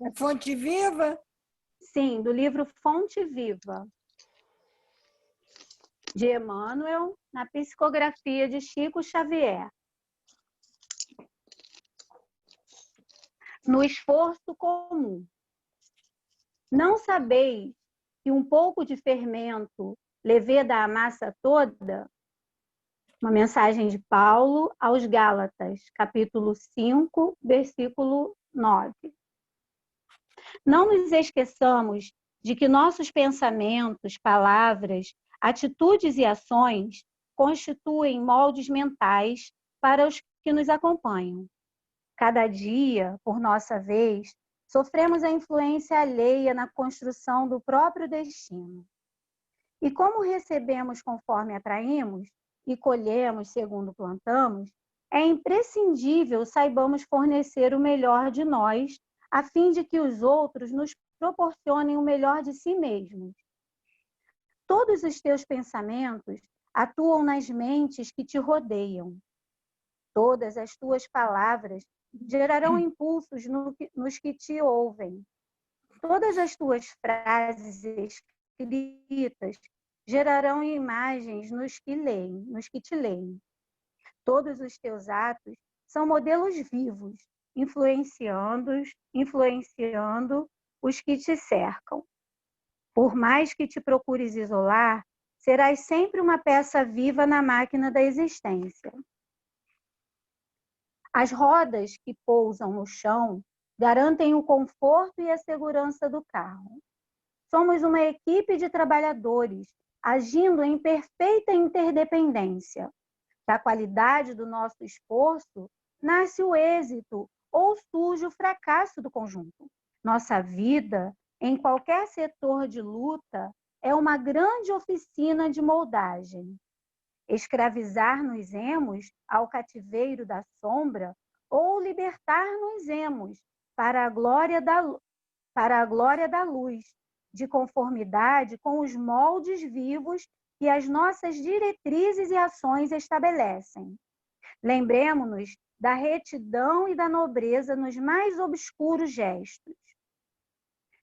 É Fonte Viva? Sim, do livro Fonte Viva, de Emmanuel, na psicografia de Chico Xavier. No esforço comum. Não sabeis que um pouco de fermento leveda a massa toda? Uma mensagem de Paulo aos Gálatas, capítulo 5, versículo 9. Não nos esqueçamos de que nossos pensamentos, palavras, atitudes e ações constituem moldes mentais para os que nos acompanham. Cada dia, por nossa vez, sofremos a influência alheia na construção do próprio destino. E como recebemos conforme atraímos e colhemos segundo plantamos, é imprescindível saibamos fornecer o melhor de nós, a fim de que os outros nos proporcionem o melhor de si mesmos. Todos os teus pensamentos atuam nas mentes que te rodeiam. Todas as tuas palavras gerarão impulsos nos que te ouvem. Todas as tuas frases escritas gerarão imagens nos que te leem. Todos os teus atos são modelos vivos, influenciando os que te cercam. Por mais que te procures isolar, serás sempre uma peça viva na máquina da existência. As rodas que pousam no chão garantem o conforto e a segurança do carro. Somos uma equipe de trabalhadores agindo em perfeita interdependência. Da qualidade do nosso esforço nasce o êxito ou surge o fracasso do conjunto. Nossa vida, em qualquer setor de luta, é uma grande oficina de moldagem. Escravizar-nos-emos ao cativeiro da sombra ou libertar-nos-emos para a glória da luz, de conformidade com os moldes vivos que as nossas diretrizes e ações estabelecem. Lembremo-nos da retidão e da nobreza nos mais obscuros gestos.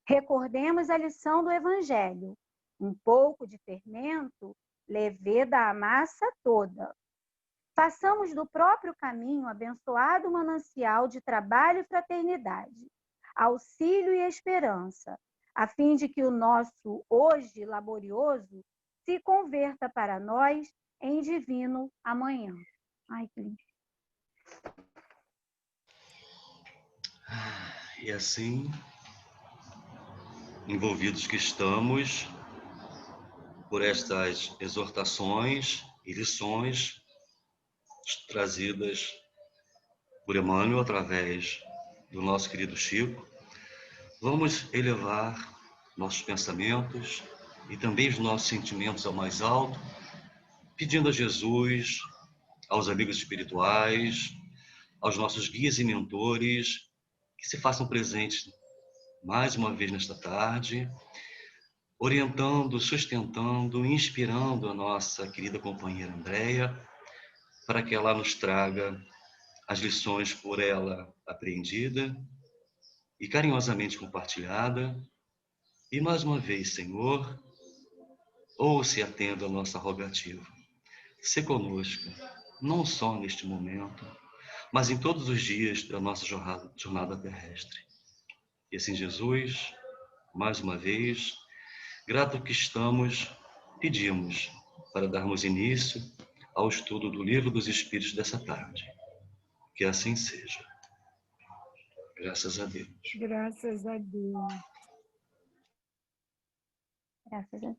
Recordemos a lição do Evangelho. Um pouco de fermento leveda a massa toda. Façamos do próprio caminho abençoado manancial de trabalho e fraternidade, auxílio e esperança, a fim de que o nosso hoje laborioso se converta para nós em divino amanhã. Ai, que lindo. E assim, envolvidos que estamos por estas exortações e lições trazidas por Emmanuel através do nosso querido Chico, vamos elevar nossos pensamentos e também os nossos sentimentos ao mais alto, pedindo a Jesus, aos amigos espirituais, aos nossos guias e mentores, que se façam presentes mais uma vez nesta tarde, orientando, sustentando, inspirando a nossa querida companheira Andréia, para que ela nos traga as lições por ela apreendida e carinhosamente compartilhada. E mais uma vez, Senhor, ouça e atenda a nossa rogativa. Se conosco, não só neste momento, mas em todos os dias da nossa jornada terrestre. E assim, Jesus, mais uma vez, grato que estamos, pedimos para darmos início ao estudo do Livro dos Espíritos dessa tarde. Que assim seja. Graças a Deus. Graças a Deus. Graças a Deus.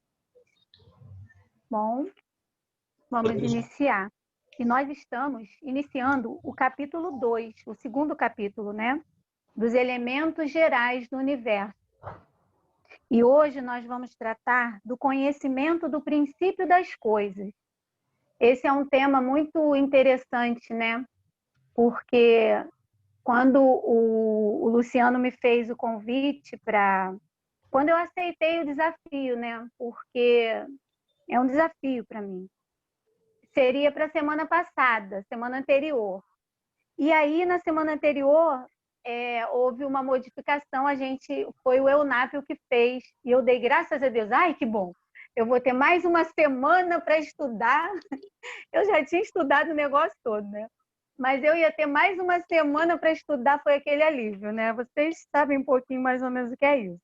Bom, vamos iniciar. E nós estamos iniciando o capítulo 2, o segundo capítulo, né? Dos elementos gerais do universo. E hoje nós vamos tratar do conhecimento do princípio das coisas. Esse é um tema muito interessante, né? Porque quando o Luciano me fez o convite para... Quando eu aceitei o desafio, né? Porque é um desafio para mim. Seria para a semana passada, semana anterior. E aí, na semana anterior, houve uma modificação, foi o Eunápio que fez, e eu dei graças a Deus. Ai, que bom! Eu vou ter mais uma semana para estudar. Eu já tinha estudado o negócio todo, né? Mas eu ia ter mais uma semana para estudar, foi aquele alívio, né? Vocês sabem um pouquinho mais ou menos o que é isso.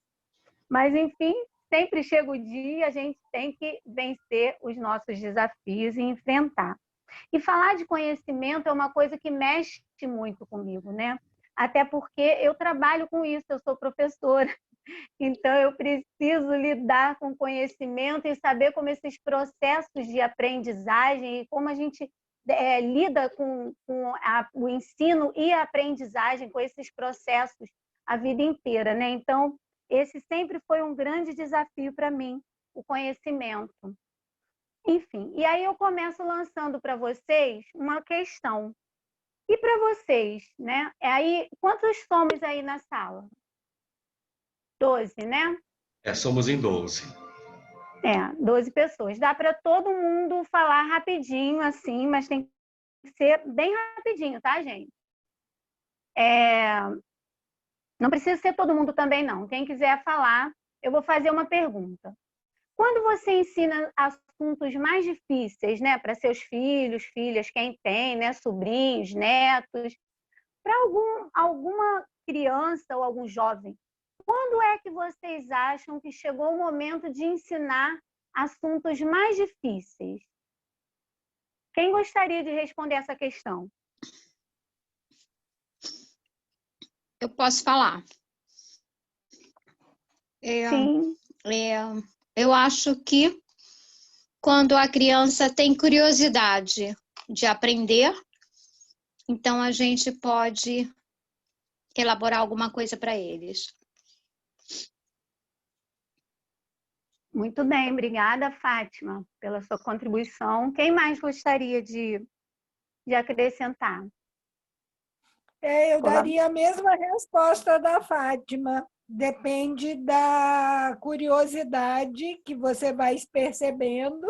Mas, enfim, sempre chega o dia, a gente tem que vencer os nossos desafios e enfrentar. E falar de conhecimento é uma coisa que mexe muito comigo, né? Até porque eu trabalho com isso, eu sou professora. Então, eu preciso lidar com conhecimento e saber como esses processos de aprendizagem e como a gente lida com o ensino e a aprendizagem, com esses processos a vida inteira, né? Então, esse sempre foi um grande desafio para mim, o conhecimento. Enfim, e aí eu começo lançando para vocês uma questão. E para vocês, né? Aí, quantos somos aí na sala? 12, né? Somos em 12. 12 pessoas. Dá para todo mundo falar rapidinho, assim, mas tem que ser bem rapidinho, tá, gente? Não precisa ser todo mundo também, não. Quem quiser falar, eu vou fazer uma pergunta. Quando você ensina assuntos mais difíceis, né, para seus filhos, filhas, quem tem, né, sobrinhos, netos, para alguma criança ou algum jovem, quando é que vocês acham que chegou o momento de ensinar assuntos mais difíceis? Quem gostaria de responder essa questão? Eu posso falar. Sim. Eu acho que quando a criança tem curiosidade de aprender, então a gente pode elaborar alguma coisa para eles. Muito bem, obrigada, Fátima, pela sua contribuição. Quem mais gostaria de acrescentar? Eu daria a mesma resposta da Fátima. Depende da curiosidade que você vai percebendo,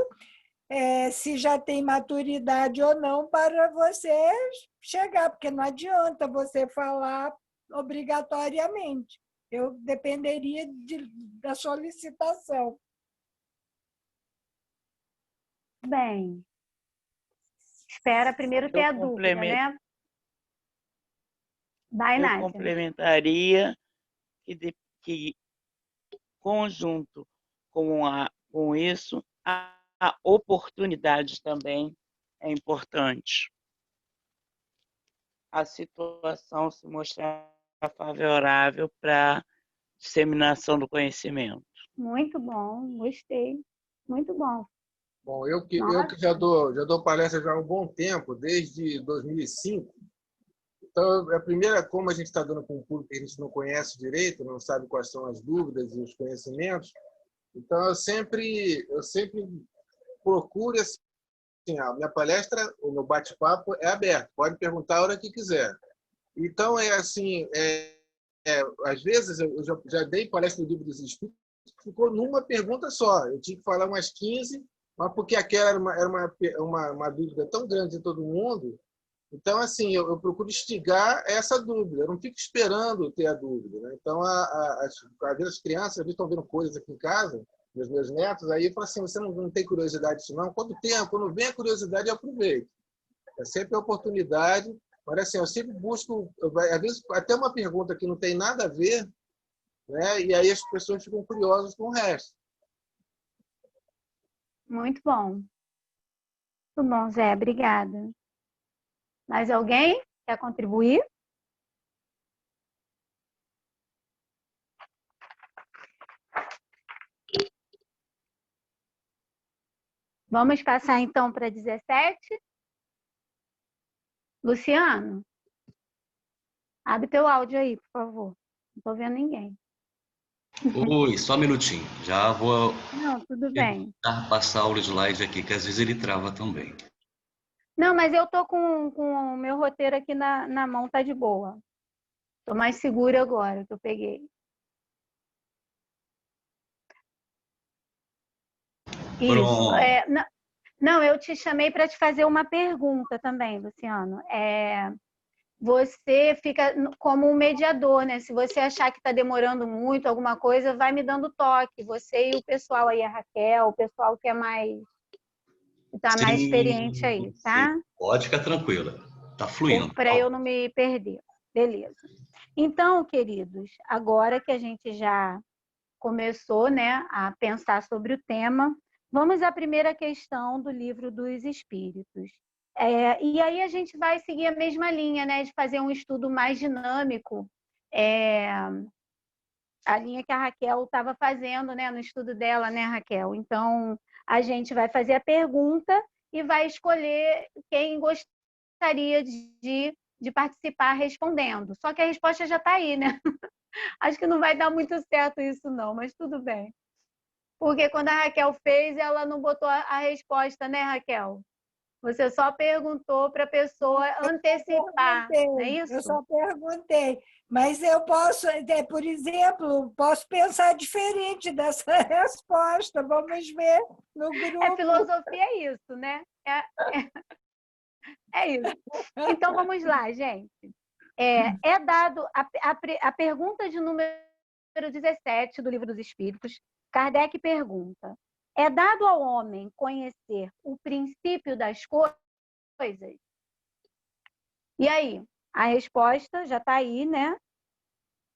se já tem maturidade ou não para você chegar, porque não adianta você falar obrigatoriamente. Eu dependeria da solicitação. Bem, espera primeiro ter a dúvida, né? Vai, Nádia. Eu complementaria que conjunto com isso, a oportunidade também é importante. A situação se mostrar favorável para a disseminação do conhecimento. Muito bom, gostei. Muito bom. Bom, eu que já dou palestra já há um bom tempo, desde 2005. Então, a primeira, como a gente está dando com um público que a gente não conhece direito, não sabe quais são as dúvidas e os conhecimentos, então eu sempre procuro assim, a minha palestra, o meu bate-papo é aberto, pode perguntar a hora que quiser. Então, às vezes, eu já dei palestra do Livro dos Espíritos, ficou numa pergunta só, eu tinha que falar umas 15, mas porque aquela era uma dúvida tão grande de todo mundo. Então, assim, eu procuro instigar essa dúvida, eu não fico esperando ter a dúvida, né? Então, às vezes as crianças estão vendo coisas aqui em casa, os meus netos, aí eu falo assim, você não tem curiosidade disso não? Quando vem a curiosidade, eu aproveito. É sempre a oportunidade, mas assim, eu sempre busco, às vezes até uma pergunta que não tem nada a ver, né? E aí as pessoas ficam curiosas com o resto. Muito bom. Muito bom, Zé, obrigada. Mais alguém quer contribuir? Vamos passar, então, para 17. Luciano, abre teu áudio aí, por favor. Não estou vendo ninguém. Oi, só um minutinho. Já vou Não, tudo bem. passar o slide aqui, que às vezes ele trava também. Não, mas eu estou com o meu roteiro aqui na mão, tá de boa. Estou mais segura agora que eu peguei. Isso. Não, eu te chamei para te fazer uma pergunta também, Luciano. você fica como um mediador, né? Se você achar que está demorando muito alguma coisa, vai me dando toque. Você e o pessoal aí, a Raquel, o pessoal que é mais experiente aí, tá? Sim. Pode ficar tranquila. Tá fluindo. Para eu não me perder. Beleza. Então, queridos, agora que a gente já começou, né, a pensar sobre o tema, vamos à primeira questão do Livro dos Espíritos. E aí a gente vai seguir a mesma linha, né, de fazer um estudo mais dinâmico, a linha que a Raquel estava fazendo, né, no estudo dela, né, Raquel? Então, a gente vai fazer a pergunta e vai escolher quem gostaria de participar respondendo. Só que a resposta já está aí, né? Acho que não vai dar muito certo isso, não, mas tudo bem. Porque quando a Raquel fez, ela não botou a resposta, né, Raquel? Você só perguntou para a pessoa antecipar, não é isso? Eu só perguntei. Mas eu posso, por exemplo, posso pensar diferente dessa resposta. Vamos ver no grupo. Filosofia é isso, né? É isso. Então, vamos lá, gente. É dado a pergunta de número 17 do Livro dos Espíritos. Kardec pergunta: é dado ao homem conhecer o princípio das coisas? E aí? A resposta já está aí, né?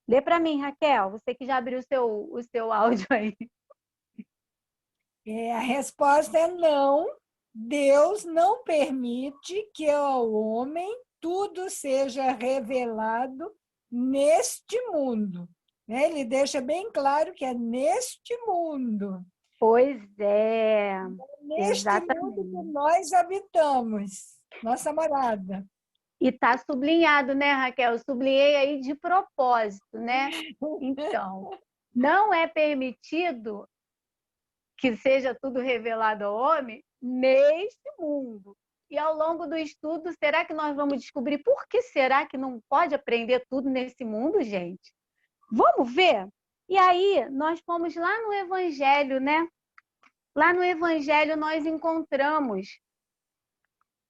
Lê para mim, Raquel, você que já abriu o seu áudio aí. A resposta é não. Deus não permite que ao homem tudo seja revelado neste mundo. Ele deixa bem claro que é neste mundo. Pois é. Neste mundo que nós habitamos, nossa morada. E está sublinhado, né, Raquel? Eu sublinhei aí de propósito, né? Então, não é permitido que seja tudo revelado ao homem neste mundo. E ao longo do estudo, será que nós vamos descobrir por que será que não pode aprender tudo nesse mundo, gente? Vamos ver? E aí, nós fomos lá no Evangelho, né? Lá no Evangelho nós encontramos,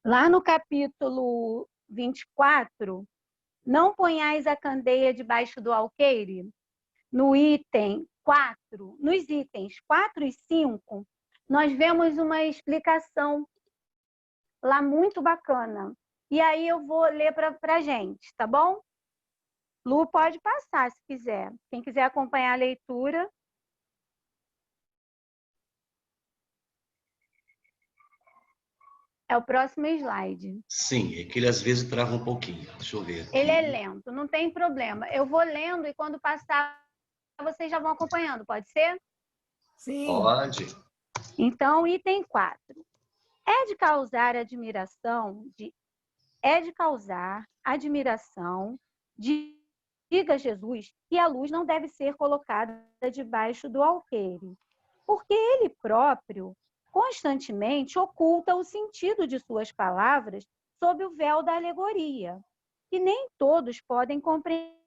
lá no capítulo 24, não ponhais a candeia debaixo do alqueire, no item 4, nos itens 4 e 5, nós vemos uma explicação lá muito bacana. E aí eu vou ler para a gente, tá bom? Lu, pode passar se quiser. Quem quiser acompanhar a leitura. É o próximo slide. Sim, é que ele às vezes trava um pouquinho. Deixa eu ver aqui. Ele é lento, não tem problema. Eu vou lendo e quando passar, vocês já vão acompanhando, pode ser? Sim. Pode. Então, item 4. É de causar admiração, diga Jesus, que a luz não deve ser colocada debaixo do alqueire, porque ele próprio constantemente oculta o sentido de suas palavras sob o véu da alegoria, que nem todos podem compreender.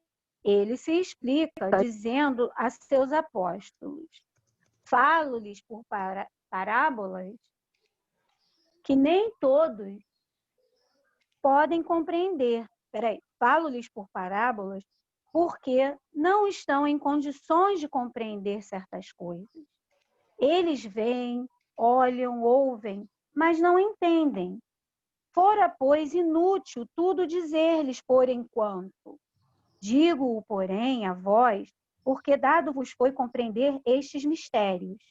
Ele se explica dizendo a seus apóstolos: falo-lhes por parábolas que nem todos podem compreender. Falo-lhes por parábolas porque não estão em condições de compreender certas coisas. Eles veem, olham, ouvem, mas não entendem. Fora, pois, inútil tudo dizer-lhes por enquanto. Digo-o, porém, a vós, porque dado vos foi compreender estes mistérios.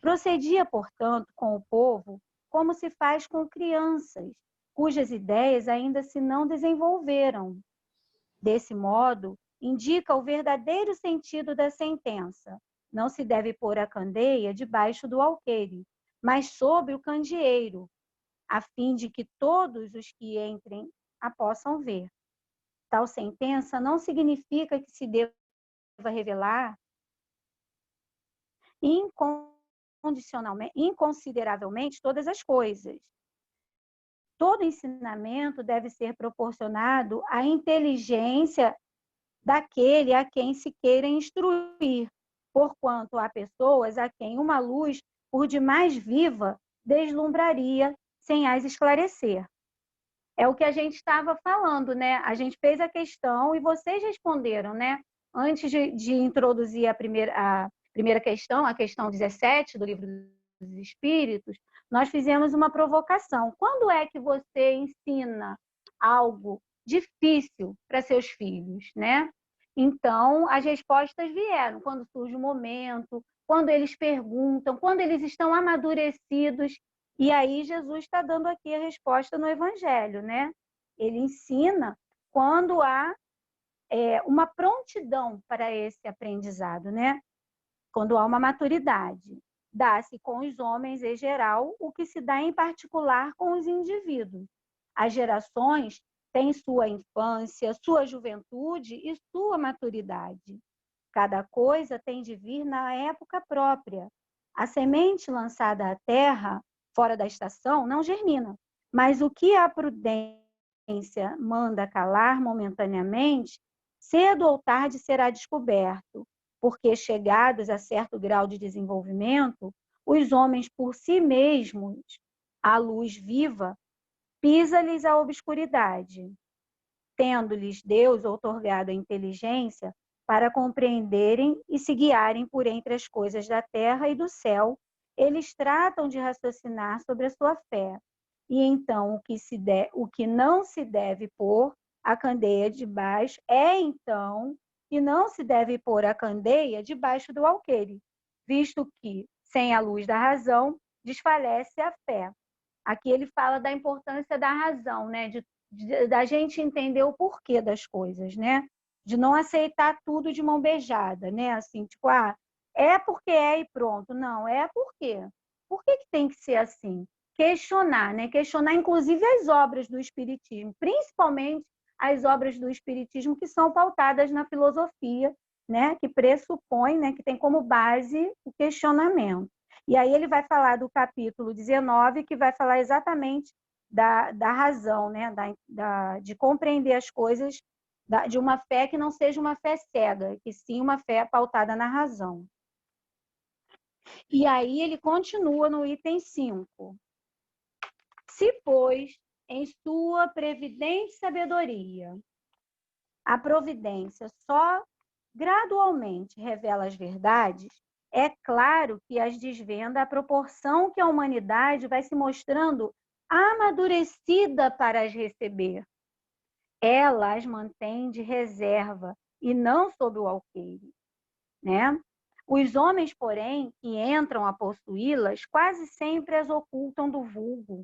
Procedia, portanto, com o povo como se faz com crianças, cujas ideias ainda se não desenvolveram. Desse modo, indica o verdadeiro sentido da sentença. Não se deve pôr a candeia debaixo do alqueire, mas sobre o candeeiro, a fim de que todos os que entrem a possam ver. Tal sentença não significa que se deva revelar inconsideravelmente todas as coisas. Todo ensinamento deve ser proporcionado à inteligência daquele a quem se queira instruir, porquanto há pessoas a quem uma luz, por demais viva, deslumbraria sem as esclarecer. É o que a gente estava falando, né? A gente fez a questão e vocês responderam, né? Antes de introduzir a primeira questão, a questão 17 do Livro dos Espíritos, nós fizemos uma provocação. Quando é que você ensina algo difícil para seus filhos, né? Então, as respostas vieram quando surge o momento, quando eles perguntam, quando eles estão amadurecidos. E aí Jesus está dando aqui a resposta no Evangelho, né? Ele ensina quando há uma prontidão para esse aprendizado, né? Quando há uma maturidade. Dá-se com os homens em geral o que se dá em particular com os indivíduos. As gerações têm sua infância, sua juventude e sua maturidade. Cada coisa tem de vir na época própria. A semente lançada à terra, fora da estação, não germina. Mas o que a prudência manda calar momentaneamente, cedo ou tarde será descoberto, porque chegados a certo grau de desenvolvimento, os homens por si mesmos, a luz viva, pisa-lhes a obscuridade. Tendo-lhes Deus outorgado a inteligência para compreenderem e se guiarem por entre as coisas da terra e do céu, eles tratam de raciocinar sobre a sua fé. E então o que não se deve pôr a candeia debaixo então que não se deve pôr a candeia debaixo do alqueire, visto que sem a luz da razão desfalece a fé. Aqui ele fala da importância da razão, né? Da gente entender o porquê das coisas, né? De não aceitar tudo de mão beijada, né? Assim, tipo, é porque é e pronto. Não, é por quê? Por que tem que ser assim? Questionar, né? Questionar, inclusive, as obras do Espiritismo, principalmente as obras do Espiritismo que são pautadas na filosofia, né? Que pressupõe, né? Que tem como base o questionamento. E aí ele vai falar do capítulo 19, que vai falar exatamente da razão, né? De compreender as coisas, de uma fé que não seja uma fé cega, que sim uma fé pautada na razão. E aí ele continua no item 5. Se, pois, em sua previdente sabedoria, a providência só gradualmente revela as verdades, é claro que as desvenda à proporção que a humanidade vai se mostrando amadurecida para as receber. Ela as mantém de reserva e não sob o alqueire, né? Os homens, porém, que entram a possuí-las, quase sempre as ocultam do vulgo,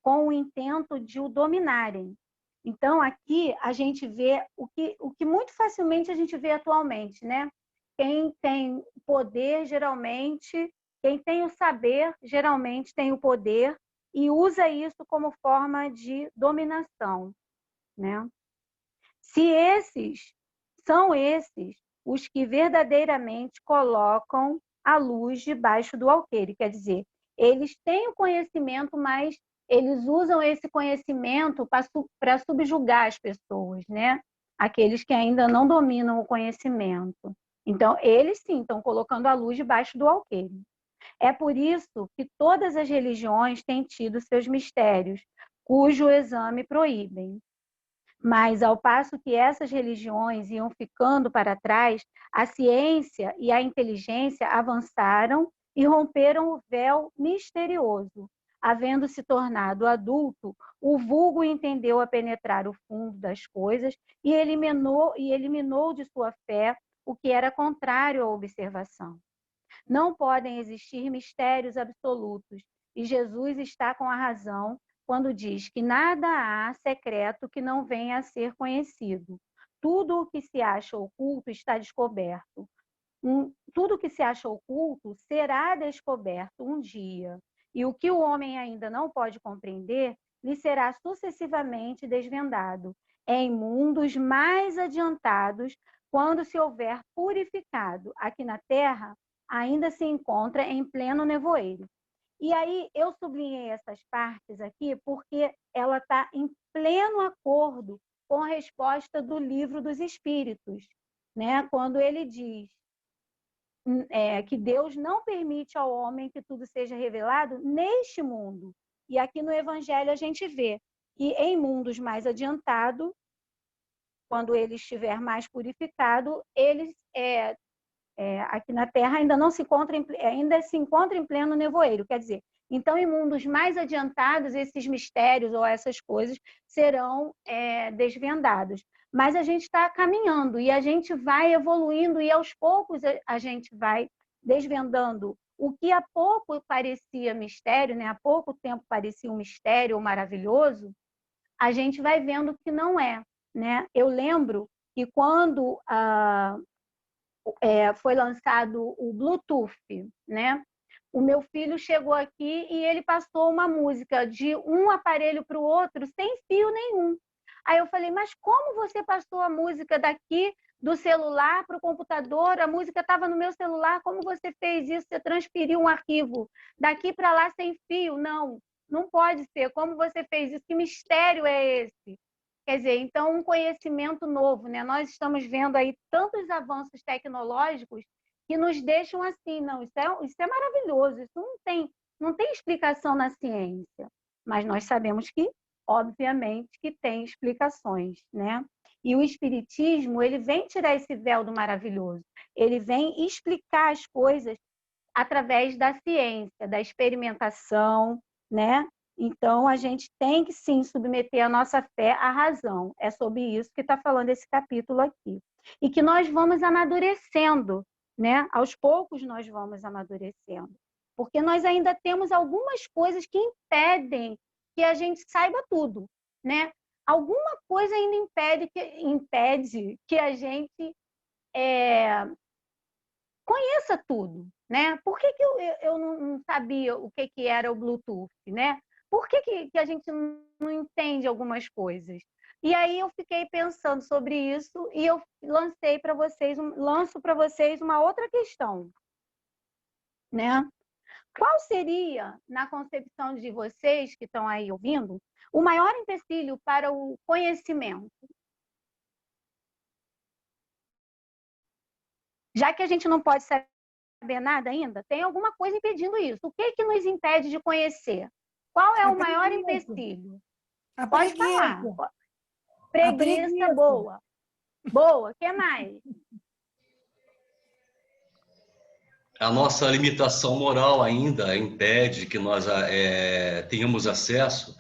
com o intento de o dominarem. Então, aqui a gente vê o que muito facilmente a gente vê atualmente, né? Quem tem poder, geralmente, quem tem o saber, geralmente tem o poder e usa isso como forma de dominação, né? São esses os que verdadeiramente colocam a luz debaixo do alqueire, quer dizer, eles têm o conhecimento, mas eles usam esse conhecimento para subjugar as pessoas, né? Aqueles que ainda não dominam o conhecimento. Então, eles sim estão colocando a luz debaixo do alqueire. É por isso que todas as religiões têm tido seus mistérios, cujo exame proíbem. Mas, ao passo que essas religiões iam ficando para trás, a ciência e a inteligência avançaram e romperam o véu misterioso. Havendo se tornado adulto, o vulgo entendeu a penetrar o fundo das coisas e eliminou de sua fé o que era contrário à observação. Não podem existir mistérios absolutos, e Jesus está com a razão quando diz que nada há secreto que não venha a ser conhecido. Tudo o que se acha oculto está descoberto. Tudo o que se acha oculto será descoberto um dia. E o que o homem ainda não pode compreender lhe será sucessivamente desvendado em mundos mais adiantados, quando se houver purificado. Aqui na Terra, ainda se encontra em pleno nevoeiro. E aí eu sublinhei essas partes aqui porque ela está em pleno acordo com a resposta do Livro dos Espíritos, né? Quando ele diz que Deus não permite ao homem que tudo seja revelado neste mundo. E aqui no Evangelho a gente vê que em mundos mais adiantados, quando ele estiver mais purificado, eles aqui na Terra ainda se encontra em pleno nevoeiro. Quer dizer, então, em mundos mais adiantados, esses mistérios ou essas coisas serão desvendados. Mas a gente está caminhando e a gente vai evoluindo e aos poucos a gente vai desvendando o que há pouco parecia mistério, né? Há pouco tempo parecia um mistério ou maravilhoso, a gente vai vendo que não é, né? Eu lembro que quando foi lançado o Bluetooth, né? O meu filho chegou aqui e ele passou uma música de um aparelho para o outro sem fio nenhum. Aí eu falei, mas como você passou a música daqui do celular para o computador? A música estava no meu celular, como você fez isso? Você transferiu um arquivo daqui para lá sem fio? Não, não pode ser. Como você fez isso? Que mistério é esse? Quer dizer, então, um conhecimento novo, né? Nós estamos vendo aí tantos avanços tecnológicos que nos deixam assim, não, isso é maravilhoso, isso não tem explicação na ciência. Mas nós sabemos que, obviamente, que tem explicações, né? E o Espiritismo, ele vem tirar esse véu do maravilhoso. Ele vem explicar as coisas através da ciência, da experimentação, né? Então, a gente tem que, sim, submeter a nossa fé à razão. É sobre isso que está falando esse capítulo aqui. E que nós vamos amadurecendo, né? Aos poucos nós vamos amadurecendo. Porque nós ainda temos algumas coisas que impedem que a gente saiba tudo, né? Alguma coisa ainda impede que a gente conheça tudo, né? Por que eu não sabia o que era o Bluetooth, né? Por que a gente não entende algumas coisas? E aí eu fiquei pensando sobre isso e eu lanço para vocês uma outra questão, né? Qual seria, na concepção de vocês que estão aí ouvindo, o maior empecilho para o conhecimento? Já que a gente não pode saber nada ainda, tem alguma coisa impedindo isso. O que nos impede de conhecer? Qual é o maior empecilho? Pode falar. Preguiça, boa. Boa, o que mais? A nossa limitação moral ainda impede que nós tenhamos acesso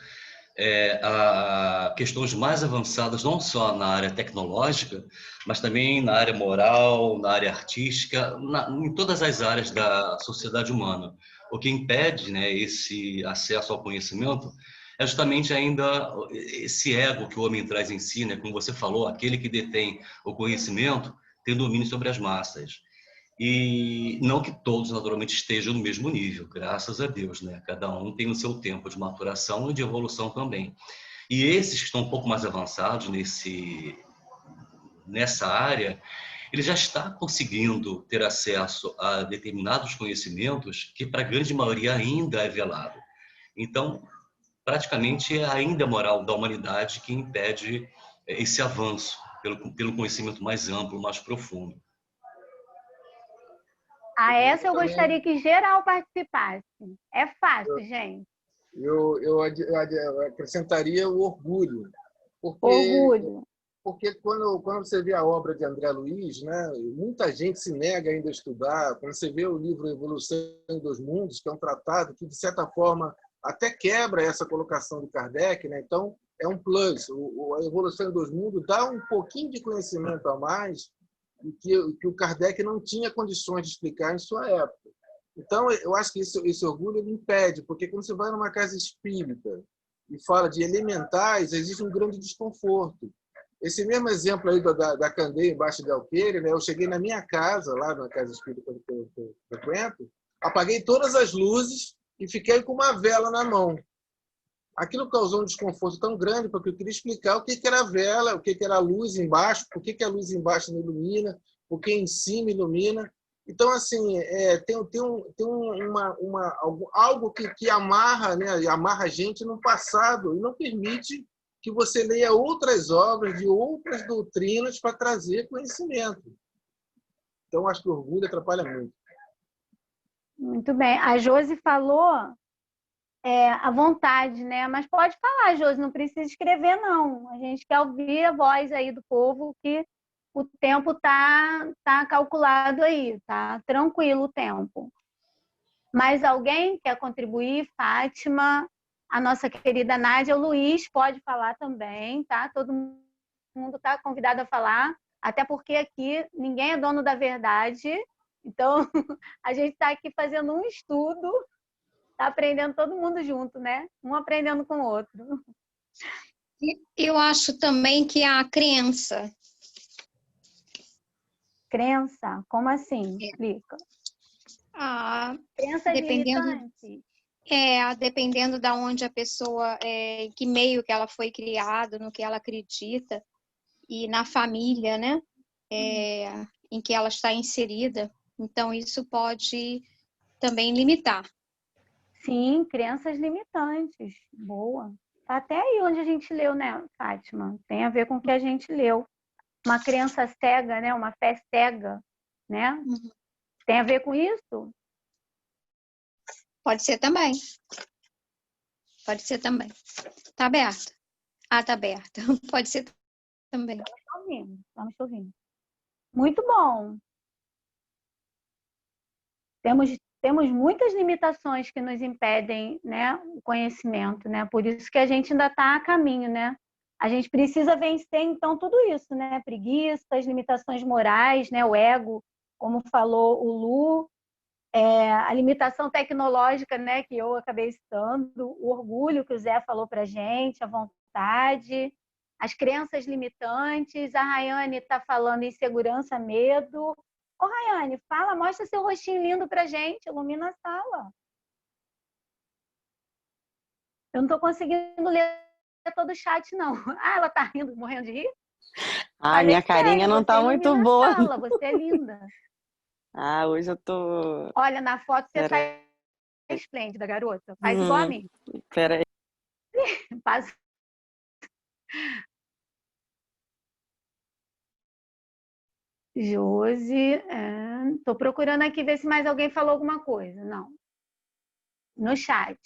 a questões mais avançadas, não só na área tecnológica, mas também na área moral, na área artística, em todas as áreas da sociedade humana. O que impede, né, esse acesso ao conhecimento é justamente ainda esse ego que o homem traz em si, né? Como você falou, aquele que detém o conhecimento tem domínio sobre as massas. E não que todos, naturalmente, estejam no mesmo nível, graças a Deus, né? Cada um tem o seu tempo de maturação e de evolução também. E esses que estão um pouco mais avançados nessa área, ele já está conseguindo ter acesso a determinados conhecimentos que, para a grande maioria, ainda é velado. Então, praticamente, é ainda a moral da humanidade que impede esse avanço pelo conhecimento mais amplo, mais profundo. Essa eu gostaria que geral participasse. É fácil, gente. Eu acrescentaria o orgulho. Orgulho. Porque quando você vê a obra de André Luiz, né, muita gente se nega ainda a estudar. Quando você vê o livro Evolução dos Mundos, que é um tratado que, de certa forma, até quebra essa colocação de Kardec, né? Então, é um plus. A Evolução dos Mundos dá um pouquinho de conhecimento a mais que o Kardec não tinha condições de explicar em sua época. Então, eu acho que esse orgulho ele impede, porque quando você vai numa casa espírita e fala de elementais, existe um grande desconforto. Esse mesmo exemplo aí da candeia embaixo de alqueire, né? Eu cheguei na minha casa, lá na casa espírita que eu frequento, apaguei todas as luzes e fiquei com uma vela na mão. Aquilo causou um desconforto tão grande, porque eu queria explicar o que era a vela, o que era a luz embaixo, por que a luz embaixo não ilumina, por que em cima ilumina. Então, assim, tem algo que amarra, né? Amarra a gente no passado e não permite que você leia outras obras de outras doutrinas para trazer conhecimento. Então, acho que o orgulho atrapalha muito. Muito bem. A Josi falou à vontade, né? Mas pode falar, Josi, não precisa escrever, não. A gente quer ouvir a voz aí do povo, que o tempo tá calculado aí, tá tranquilo o tempo. Mais alguém quer contribuir? Fátima, a nossa querida Nádia, o Luiz pode falar também, tá? Todo mundo está convidado a falar, até porque aqui ninguém é dono da verdade, então a gente está aqui fazendo um estudo, está aprendendo todo mundo junto, né? Um aprendendo com o outro. Eu acho também que a crença. Crença? Como assim? Explica. Crenças limitantes. Dependendo da onde a pessoa, em que meio que ela foi criada, no que ela acredita, e na família, né? Em que ela está inserida. Então, isso pode também limitar. Sim, crenças limitantes. Boa. Tá até aí onde a gente leu, né, Fátima? Tem a ver com o que a gente leu. Uma crença cega, né? Uma fé cega, né? Uhum. Tem a ver com isso? Pode ser também. Pode ser também. Tá aberto. Tá aberto. Pode ser também. Estamos ouvindo. Muito bom. Temos muitas limitações que nos impedem, né, o conhecimento, né? Por isso que a gente ainda está a caminho, né? A gente precisa vencer, então, tudo isso, né? Preguiça, as limitações morais, né? O ego, como falou o Lu, a limitação tecnológica, né? Que eu acabei citando, o orgulho que o Zé falou para a gente, a vontade, as crenças limitantes. A Rayane está falando insegurança, medo. Ô, Rayane, fala, mostra seu rostinho lindo pra gente, ilumina a sala. Eu não estou conseguindo ler todo o chat, não. Ah, ela tá rindo, morrendo de rir? Minha carinha não tá muito boa. Sala, você é linda. Hoje eu tô... Olha, na foto você tá esplêndida, garota. Faz igual a mim. Peraí. Faz... Josi, tô procurando aqui ver se mais alguém falou alguma coisa. Não. No chat.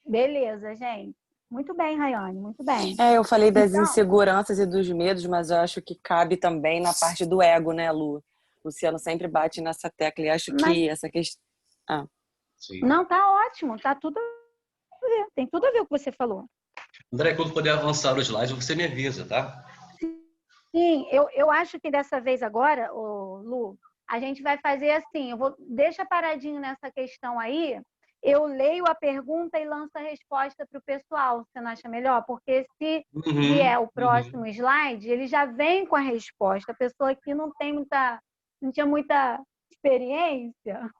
Beleza, gente. Muito bem, Rayane, muito bem. Eu falei das inseguranças e dos medos, mas eu acho que cabe também na parte do ego, né, Lu? Luciano sempre bate nessa tecla e acho que essa questão... Não, tá ótimo, tá tudo a ver. Tem tudo a ver com o que você falou. André, quando puder avançar o slide, você me avisa, tá? Sim, eu acho que dessa vez agora, Lu, a gente vai fazer assim, deixa paradinho nessa questão aí, eu leio a pergunta e lanço a resposta para o pessoal, você não acha melhor? Porque se vier o próximo slide, ele já vem com a resposta. A pessoa aqui não tinha muita experiência.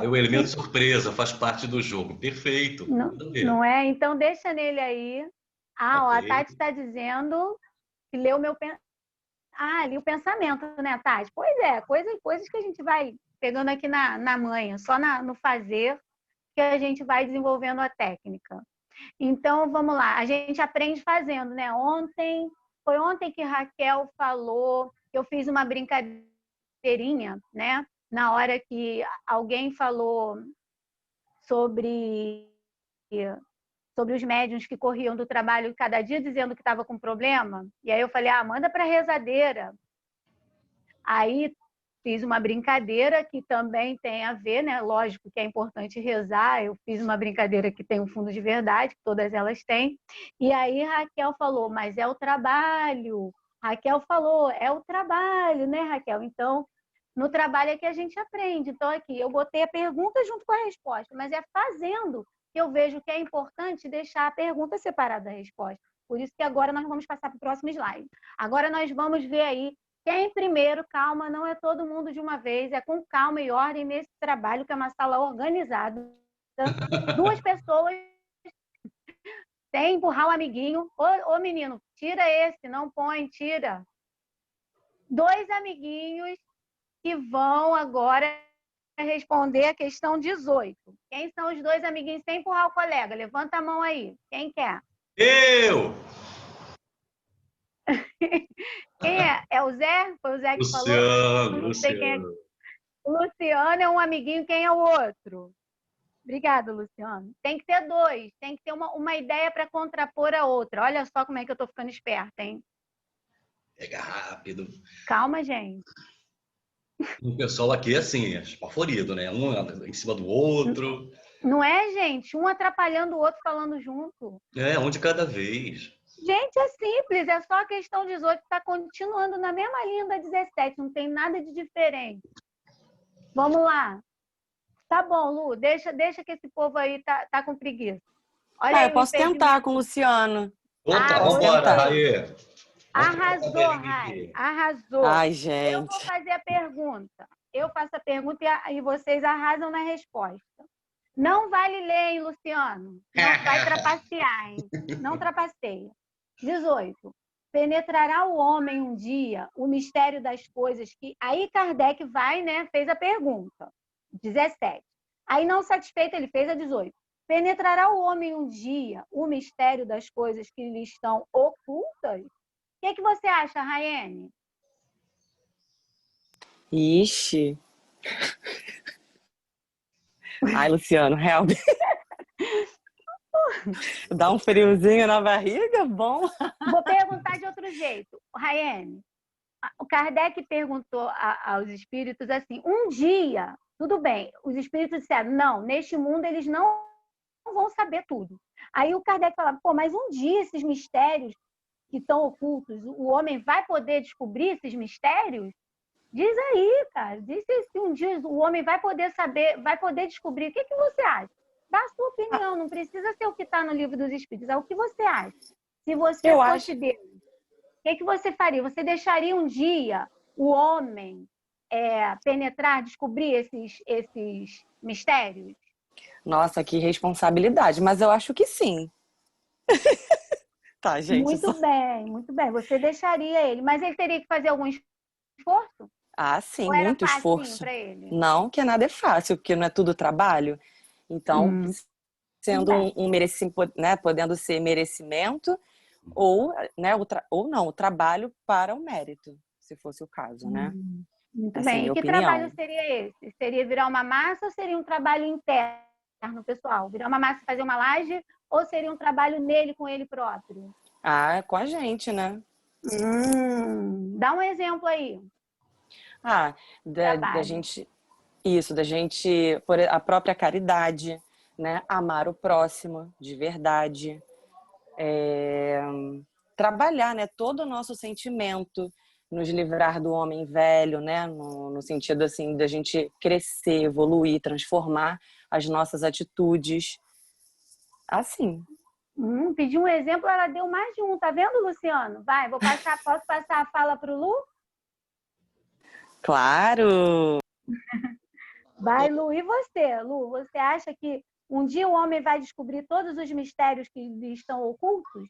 O elemento surpresa faz parte do jogo. Perfeito. Não é? Então deixa nele aí. A Tati está dizendo que leu meu pensamento. Ali o pensamento, né, Tati? Pois é, coisas que a gente vai pegando aqui na manha, só no fazer que a gente vai desenvolvendo a técnica. Então, vamos lá, a gente aprende fazendo, né? Foi ontem que Raquel falou, eu fiz uma brincadeirinha, né? Na hora que alguém falou sobre os médiuns que corriam do trabalho cada dia dizendo que estava com problema. E aí eu falei, manda para a rezadeira. Aí fiz uma brincadeira que também tem a ver, né? Lógico que é importante rezar. Eu fiz uma brincadeira que tem um fundo de verdade, que todas elas têm. E aí Raquel falou, mas é o trabalho. Raquel falou, é o trabalho, né, Raquel? Então, no trabalho é que a gente aprende. Então, aqui, eu botei a pergunta junto com a resposta, mas é fazendo que eu vejo que é importante deixar a pergunta separada da resposta. Por isso que agora nós vamos passar para o próximo slide. Agora nós vamos ver aí quem primeiro, calma, não é todo mundo de uma vez, é com calma e ordem nesse trabalho, que é uma sala organizada. 2 pessoas, sem empurrar o amiguinho. Ô menino, tira esse, não põe, tira. 2 amiguinhos que vão agora responder a questão 18. Quem são os 2 amiguinhos sem empurrar o colega? Levanta a mão aí. Quem quer? Eu! Quem é? É o Zé? Foi o Zé que Luciano, falou? Não sei quem é. O Luciano é um amiguinho, quem é o outro? Obrigada, Luciano. Tem que ter dois, tem que ter uma ideia para contrapor a outra. Olha só como é que eu estou ficando esperta, hein? Pega rápido. Calma, gente. O pessoal aqui é assim, esbaforido, né? Um em cima do outro. Não é, gente? Um atrapalhando o outro falando junto. Um de cada vez. Gente, é simples, é só a questão 18 que está continuando na mesma linha da 17, não tem nada de diferente. Vamos lá. Tá bom, Lu, deixa que esse povo aí tá com preguiça. Olha aí Eu posso tentar com o Luciano. Opa, Posso vambora, tentar. Raê. Arrasou, Rai, arrasou. Ai, Eu gente. vou fazer a pergunta. Eu faço a pergunta e vocês arrasam na resposta. Não vale ler, hein, Luciano? Não vai trapacear, hein? Não trapaceia. 18. Penetrará o homem um dia o mistério das coisas que... Aí Kardec vai, né? Fez a pergunta. 17. Aí, não satisfeito, ele fez a 18. Penetrará o homem um dia o mistério das coisas que lhe estão ocultas? O que você acha, Raiane? Ixi. Ai, Luciano, help. Dá um friozinho na barriga? Bom. Vou perguntar de outro jeito. Raiane, o Kardec perguntou aos espíritos assim, um dia, tudo bem, os espíritos disseram, não, neste mundo eles não vão saber tudo. Aí o Kardec falava, pô, mas um dia esses mistérios que estão ocultos, o homem vai poder descobrir esses mistérios? Diz aí, cara, diz se um dia o homem vai poder saber, vai poder descobrir. O que você acha? Dá a sua opinião, não precisa ser o que está no livro dos Espíritos, é o que você acha. Se você fosse Deus, o que você faria? Você deixaria um dia o homem penetrar, descobrir esses mistérios? Nossa, que responsabilidade, mas eu acho que sim. Tá, gente. Muito bem. Você deixaria ele, mas ele teria que fazer algum esforço? Ah, sim, Ou era muito facinho esforço. pra ele? Não, que nada é fácil, porque não é tudo trabalho. Então, sendo um merecimento, né, podendo ser merecimento, ou, né, ou não, o trabalho para o mérito, se fosse o caso, né? Muito Essa é a bem. minha E que opinião. trabalho seria esse? Seria virar uma massa ou seria um trabalho interno, pessoal? Virar uma massa e fazer uma laje ou seria um trabalho nele, com ele próprio? Ah, com a gente, né? Dá um exemplo aí. Ah, da gente... Isso, da gente... Por a própria caridade, né? Amar o próximo de verdade. Trabalhar, né? Todo o nosso sentimento, nos livrar do homem velho, né? No sentido, assim, da gente crescer, evoluir, transformar as nossas atitudes. Assim. Pedi um exemplo, ela deu mais de um. Tá vendo, Luciano? Vai, posso passar a fala para o Lu? Claro! Vai, Lu. E você, Lu? Você acha que um dia o homem vai descobrir todos os mistérios que lhe estão ocultos?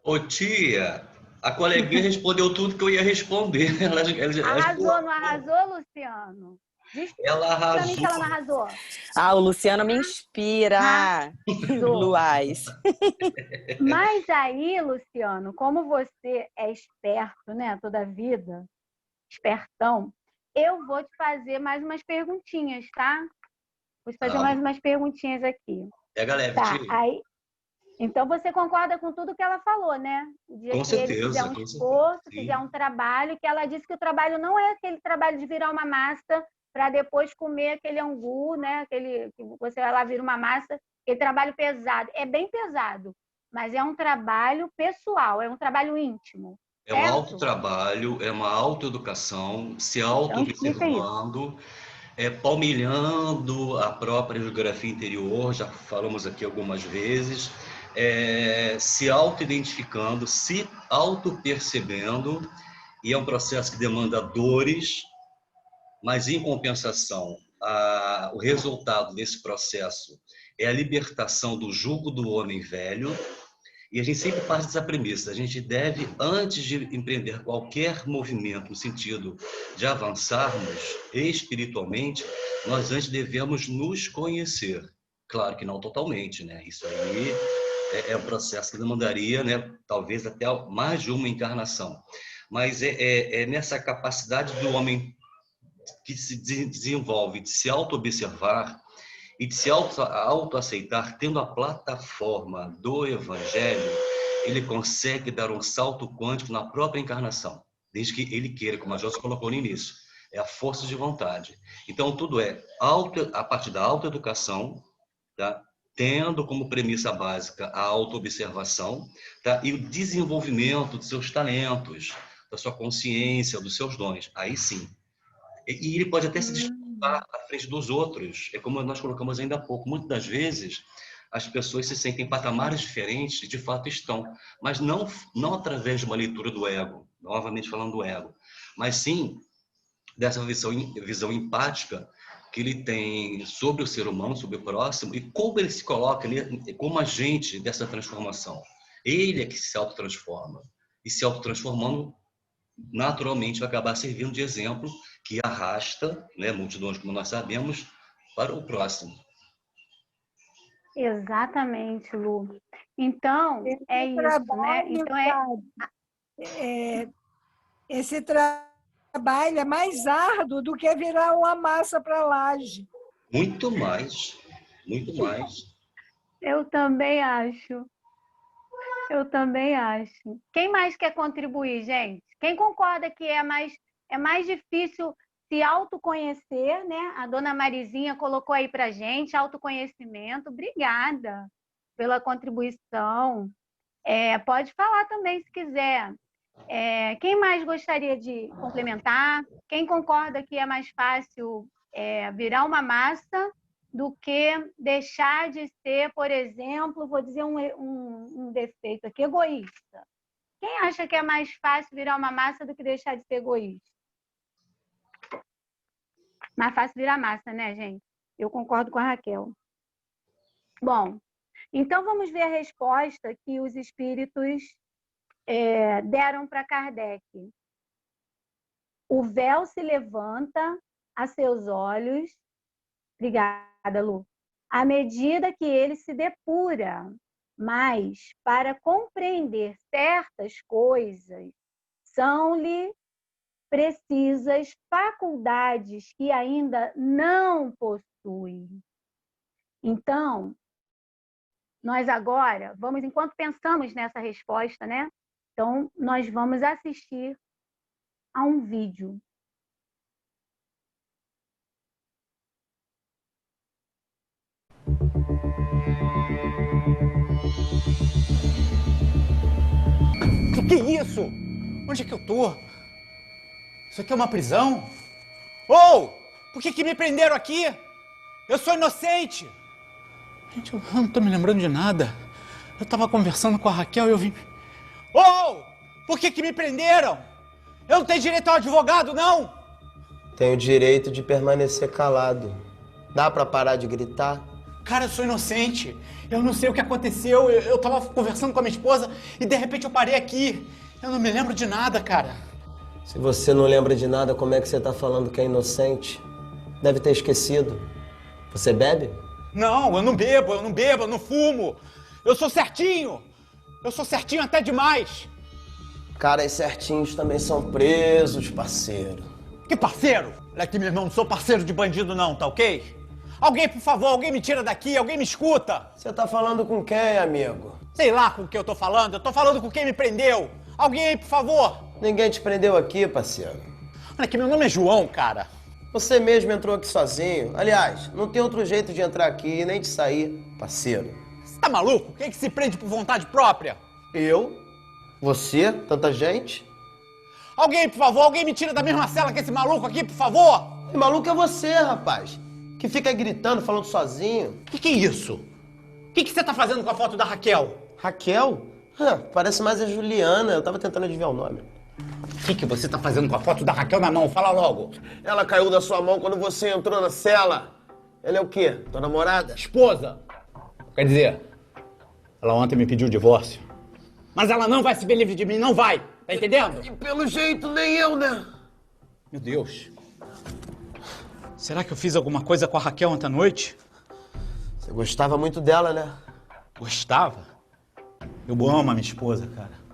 Ô, tia, a coleguinha respondeu tudo que eu ia responder. Arrasou, não arrasou, Luciano? Diz ela arrasou. pra mim que ela não arrasou. Ah, o Luciano me inspira. Luaz. Mas aí, Luciano, como você é esperto, né, toda a vida, espertão, eu vou te fazer mais umas perguntinhas, tá? Vou te fazer mais umas perguntinhas aqui. Pega leve, tá, tia. aí... Então, você concorda com tudo que ela falou, né? O dia com que certeza, ele fizer um esforço, fizer um trabalho, que ela disse que o trabalho não é aquele trabalho de virar uma massa para depois comer aquele angu, né? Que você vai lá vira uma massa, aquele trabalho pesado. É bem pesado, mas é um trabalho pessoal, é um trabalho íntimo. É um autotrabalho, é uma autoeducação, se auto-observando, palmilhando a própria geografia interior, já falamos aqui algumas vezes, se auto-identificando, se auto-percebendo, e é um processo que demanda dores, mas em compensação, o resultado desse processo é a libertação do jugo do homem velho. E a gente sempre parte dessa premissa, a gente deve, antes de empreender qualquer movimento no sentido de avançarmos espiritualmente, nós antes devemos nos conhecer. Claro que não totalmente, né? Isso aí é um processo que demandaria, né, talvez até mais de uma encarnação. Mas é nessa capacidade do homem que se desenvolve de se auto-observar e de se autoaceitar, tendo a plataforma do Evangelho, ele consegue dar um salto quântico na própria encarnação, desde que ele queira, como a Josi colocou no início. É a força de vontade. Então, tudo é a partir da autoeducação, tá? Tendo como premissa básica a autoobservação, tá? E o desenvolvimento dos seus talentos, da sua consciência, dos seus dons. Aí sim. E ele pode até se destacar à frente dos outros. É como nós colocamos ainda há pouco. Muitas das vezes, as pessoas se sentem em patamares diferentes, e de fato estão, mas não através de uma leitura do ego, novamente falando do ego, mas sim dessa visão empática que ele tem sobre o ser humano, sobre o próximo, e como ele se coloca como agente dessa transformação. Ele é que se autotransforma. E se autotransformando, naturalmente vai acabar servindo de exemplo que arrasta, né, multidões, como nós sabemos, para o próximo. Exatamente, Lu. Então, é isso, né? Então, esse trabalho é mais árduo do que virar uma massa para laje. Muito mais, muito mais. Eu também acho. Eu também acho. Quem mais quer contribuir, gente? Quem concorda que é mais difícil se autoconhecer, né? A dona Marizinha colocou aí pra gente, autoconhecimento. Obrigada pela contribuição. Pode falar também, se quiser. Quem mais gostaria de complementar? Quem concorda que é mais fácil virar uma massa do que deixar de ser, por exemplo, vou dizer um defeito aqui, egoísta? Quem acha que é mais fácil virar uma massa do que deixar de ser egoísta? Mais fácil virar massa, né, gente? Eu concordo com a Raquel. Bom, então vamos ver a resposta que os espíritos deram para Kardec. O véu se levanta a seus olhos. Obrigada, Lu. À medida que ele se depura, mas para compreender certas coisas, são-lhe precisas faculdades que ainda não possui. Então, nós agora vamos, enquanto pensamos nessa resposta, né? Então, nós vamos assistir a um vídeo. Que é isso? Onde é que eu tô? Isso aqui é uma prisão? Por que me prenderam aqui? Eu sou inocente! Gente, eu não tô me lembrando de nada. Eu tava conversando com a Raquel e eu vim... Por que me prenderam? Eu não tenho direito ao advogado, não! Tenho o direito de permanecer calado. Dá pra parar de gritar? Cara, eu sou inocente. Eu não sei o que aconteceu. Eu tava conversando com a minha esposa e de repente eu parei aqui. Eu não me lembro de nada, cara. Se você não lembra de nada, como é que você tá falando que é inocente? Deve ter esquecido. Você bebe? Não, eu não bebo, eu não fumo. Eu sou certinho. Eu sou certinho até demais. Caras certinhos também são presos, parceiro. Que parceiro? Olha aqui, meu irmão, não sou parceiro de bandido não, tá ok? Alguém, por favor, alguém me tira daqui, alguém me escuta. Você tá falando com quem, amigo? Sei lá com quem eu tô falando com quem me prendeu. Alguém aí, por favor. Ninguém te prendeu aqui, parceiro. Olha aqui, meu nome é João, cara. Você mesmo entrou aqui sozinho. Aliás, não tem outro jeito de entrar aqui nem de sair, parceiro. Você tá maluco? Quem é que se prende por vontade própria? Eu? Você? Tanta gente? Alguém, por favor, alguém me tira da mesma cela que esse maluco aqui, por favor. Que maluco é você, rapaz? Que fica gritando, falando sozinho. Que é isso? O que você tá fazendo com a foto da Raquel? Raquel? Parece mais a Juliana. Eu tava tentando adivinhar o nome. O que você tá fazendo com a foto da Raquel na mão? Fala logo. Ela caiu da sua mão quando você entrou na cela. Ela é o quê? Tua namorada? Esposa. Quer dizer, ela ontem me pediu o divórcio. Mas ela não vai se ver livre de mim, não vai. Tá entendendo? E pelo jeito, nem eu, né? Meu Deus. Será que eu fiz alguma coisa com a Raquel ontem à noite? Você gostava muito dela, né? Gostava? Eu amo a minha esposa, cara.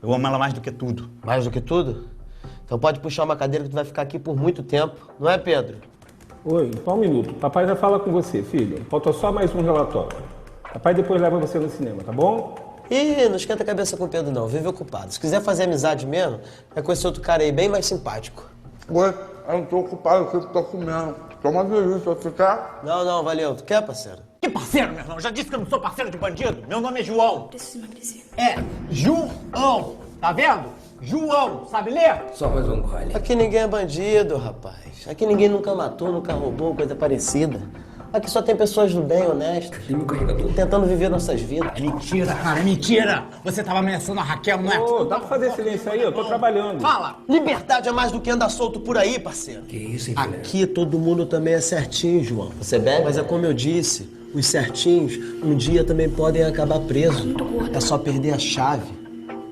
Eu amo ela mais do que tudo. Mais do que tudo? Então pode puxar uma cadeira que tu vai ficar aqui por muito tempo. Não é, Pedro? Oi, só um minuto. Papai já fala com você, filha. Falta só mais um relatório. Papai depois leva você no cinema, tá bom? Ih, não esquenta a cabeça com o Pedro, não. Vive ocupado. Se quiser fazer amizade mesmo, é com esse outro cara aí, bem mais simpático. Ué, eu não tô ocupado, eu tô comendo. Toma delícia, vai ficar? Não, valeu. Tu quer, parceiro? Que parceiro, meu irmão? Já disse que eu não sou parceiro de bandido. Meu nome é João. Preciso emagrecer. É, João. Tá vendo? João, sabe ler? Só mais um gole. Aqui ninguém é bandido, rapaz. Aqui ninguém nunca matou, nunca roubou, coisa parecida. Aqui só tem pessoas do bem, honestas. Tem meu carregador. Tentando viver nossas vidas. É mentira, cara, é mentira. Você tava ameaçando a Raquel, não é? Ô, dá pra fazer silêncio aí? Eu tô trabalhando. Fala. Liberdade é mais do que andar solto por aí, parceiro. Que isso, hein, filha? Aqui todo mundo também é certinho, João. Você bebe? Mas é como eu disse, os certinhos um dia também podem acabar presos. É só perder a chave,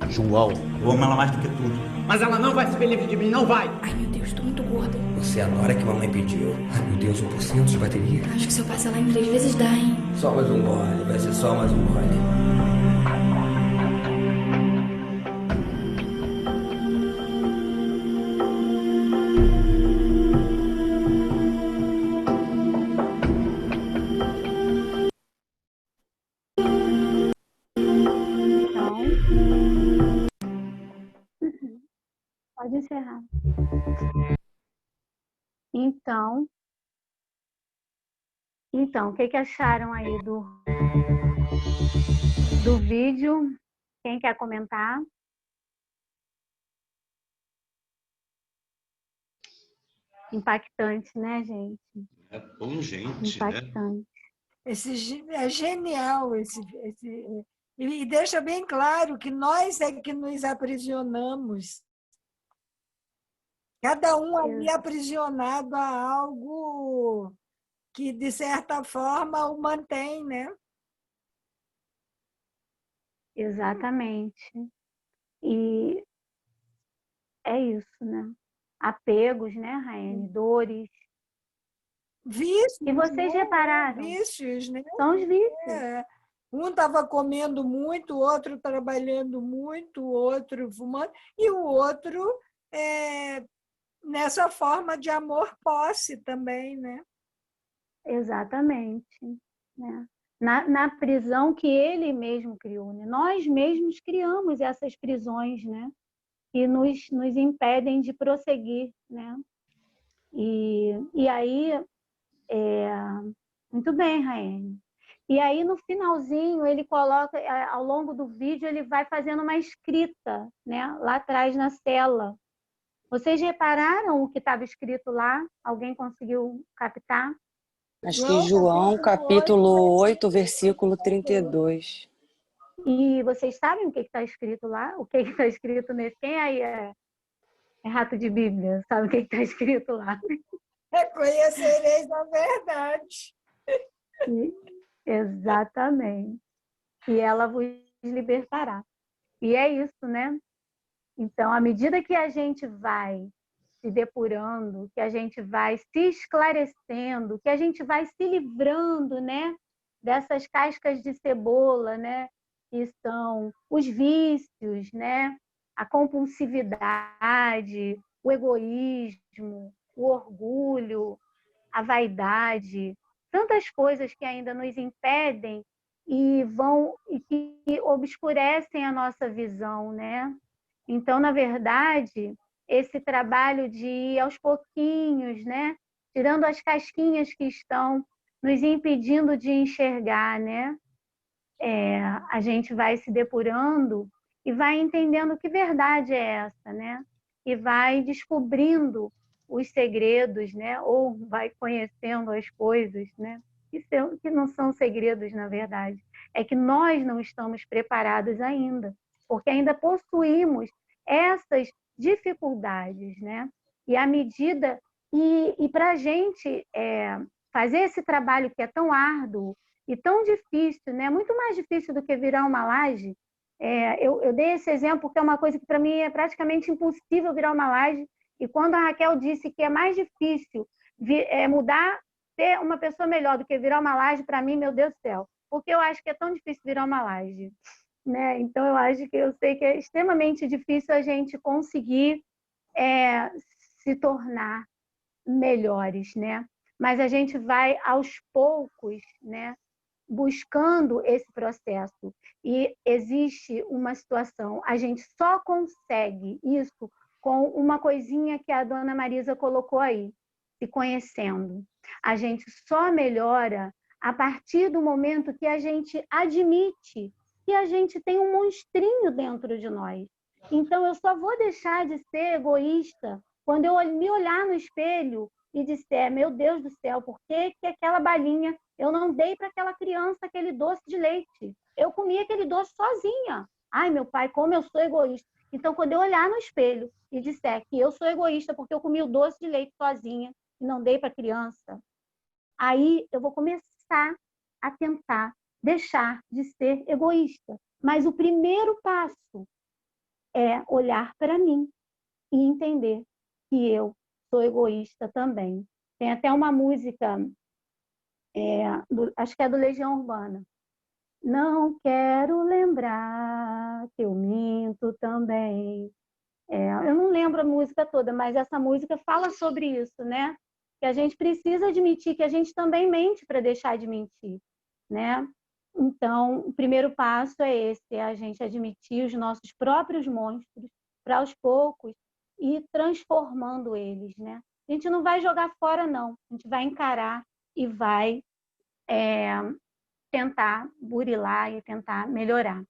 João. Eu amo ela mais do que tudo. Mas ela não vai se livre de mim, não vai. Ai, meu Deus, tô muito gorda. Você é a Nora que a mamãe pediu. Ai, meu Deus, 1% de bateria. Acho que se eu passar lá em 3 vezes dá, hein? Só mais um gole, vai ser só mais um gole. Pode encerrar. Então, o que acharam aí do vídeo? Quem quer comentar? Impactante, né, gente? É pungente, Impactante. É genial e deixa bem claro que nós é que nos aprisionamos. Cada um ali aprisionado a algo que, de certa forma, o mantém, né? Exatamente. E é isso, né? Apegos, né, Raiane? Dores. Vícios. E vocês repararam? Vícios, né? São os vícios. É. Um estava comendo muito, o outro trabalhando muito, o outro fumando, e o outro nessa forma de amor-posse também, né? Exatamente. Né? Na prisão que ele mesmo criou. Né? Nós mesmos criamos essas prisões, né? Que nos impedem de prosseguir. Né? E aí, muito bem, Raene. E aí, no finalzinho, ele coloca, ao longo do vídeo, ele vai fazendo uma escrita, né? Lá atrás na cela. Vocês repararam o que estava escrito lá? Alguém conseguiu captar? Acho que João, capítulo 8, versículo 32. E vocês sabem o que está escrito lá? O que está escrito nesse? Quem aí é rato de Bíblia? Sabe o que está escrito lá? Reconhecereis a verdade. Exatamente. E ela vos libertará. E é isso, né? Então, à medida que a gente vai se depurando, que a gente vai se esclarecendo, que a gente vai se livrando, né, dessas cascas de cebola, né, que são os vícios, né, a compulsividade, o egoísmo, o orgulho, a vaidade, tantas coisas que ainda nos impedem e que obscurecem a nossa visão, né? Então, na verdade, esse trabalho de ir aos pouquinhos, né? Tirando as casquinhas que estão nos impedindo de enxergar, né? A gente vai se depurando e vai entendendo que verdade é essa, né? E vai descobrindo os segredos, né? Ou vai conhecendo as coisas, né? Que não são segredos, na verdade. É que nós não estamos preparados ainda, porque ainda possuímos essas dificuldades, né? E à medida e para a gente fazer esse trabalho que é tão árduo e tão difícil, né? Muito mais difícil do que virar uma laje. Eu dei esse exemplo porque é uma coisa que para mim é praticamente impossível virar uma laje. E quando a Raquel disse que é mais difícil mudar, ser uma pessoa melhor do que virar uma laje, para mim, meu Deus do céu, porque eu acho que é tão difícil virar uma laje. Né? Então, eu sei que é extremamente difícil a gente conseguir se tornar melhores, né? mas a gente vai aos poucos, né, buscando esse processo. E existe uma situação, a gente só consegue isso com uma coisinha que a dona Marisa colocou aí, se conhecendo. A gente só melhora a partir do momento que a gente admite que a gente tem um monstrinho dentro de nós. Então, eu só vou deixar de ser egoísta quando eu me olhar no espelho e disser, meu Deus do céu, por que aquela balinha eu não dei para aquela criança aquele doce de leite? Eu comi aquele doce sozinha. Ai, meu pai, como eu sou egoísta. Então, quando eu olhar no espelho e disser que eu sou egoísta porque eu comi o doce de leite sozinha e não dei para a criança, aí eu vou começar a tentar deixar de ser egoísta. Mas o primeiro passo é olhar para mim e entender que eu sou egoísta também. Tem até uma música, acho que é do Legião Urbana. Não quero lembrar que eu minto também. Eu não lembro a música toda, mas essa música fala sobre isso, né? Que a gente precisa admitir que a gente também mente para deixar de mentir, né? Então, o primeiro passo é esse, é a gente admitir os nossos próprios monstros para aos poucos ir transformando eles, né? A gente não vai jogar fora, não. A gente vai encarar e vai tentar burilar e tentar melhorar.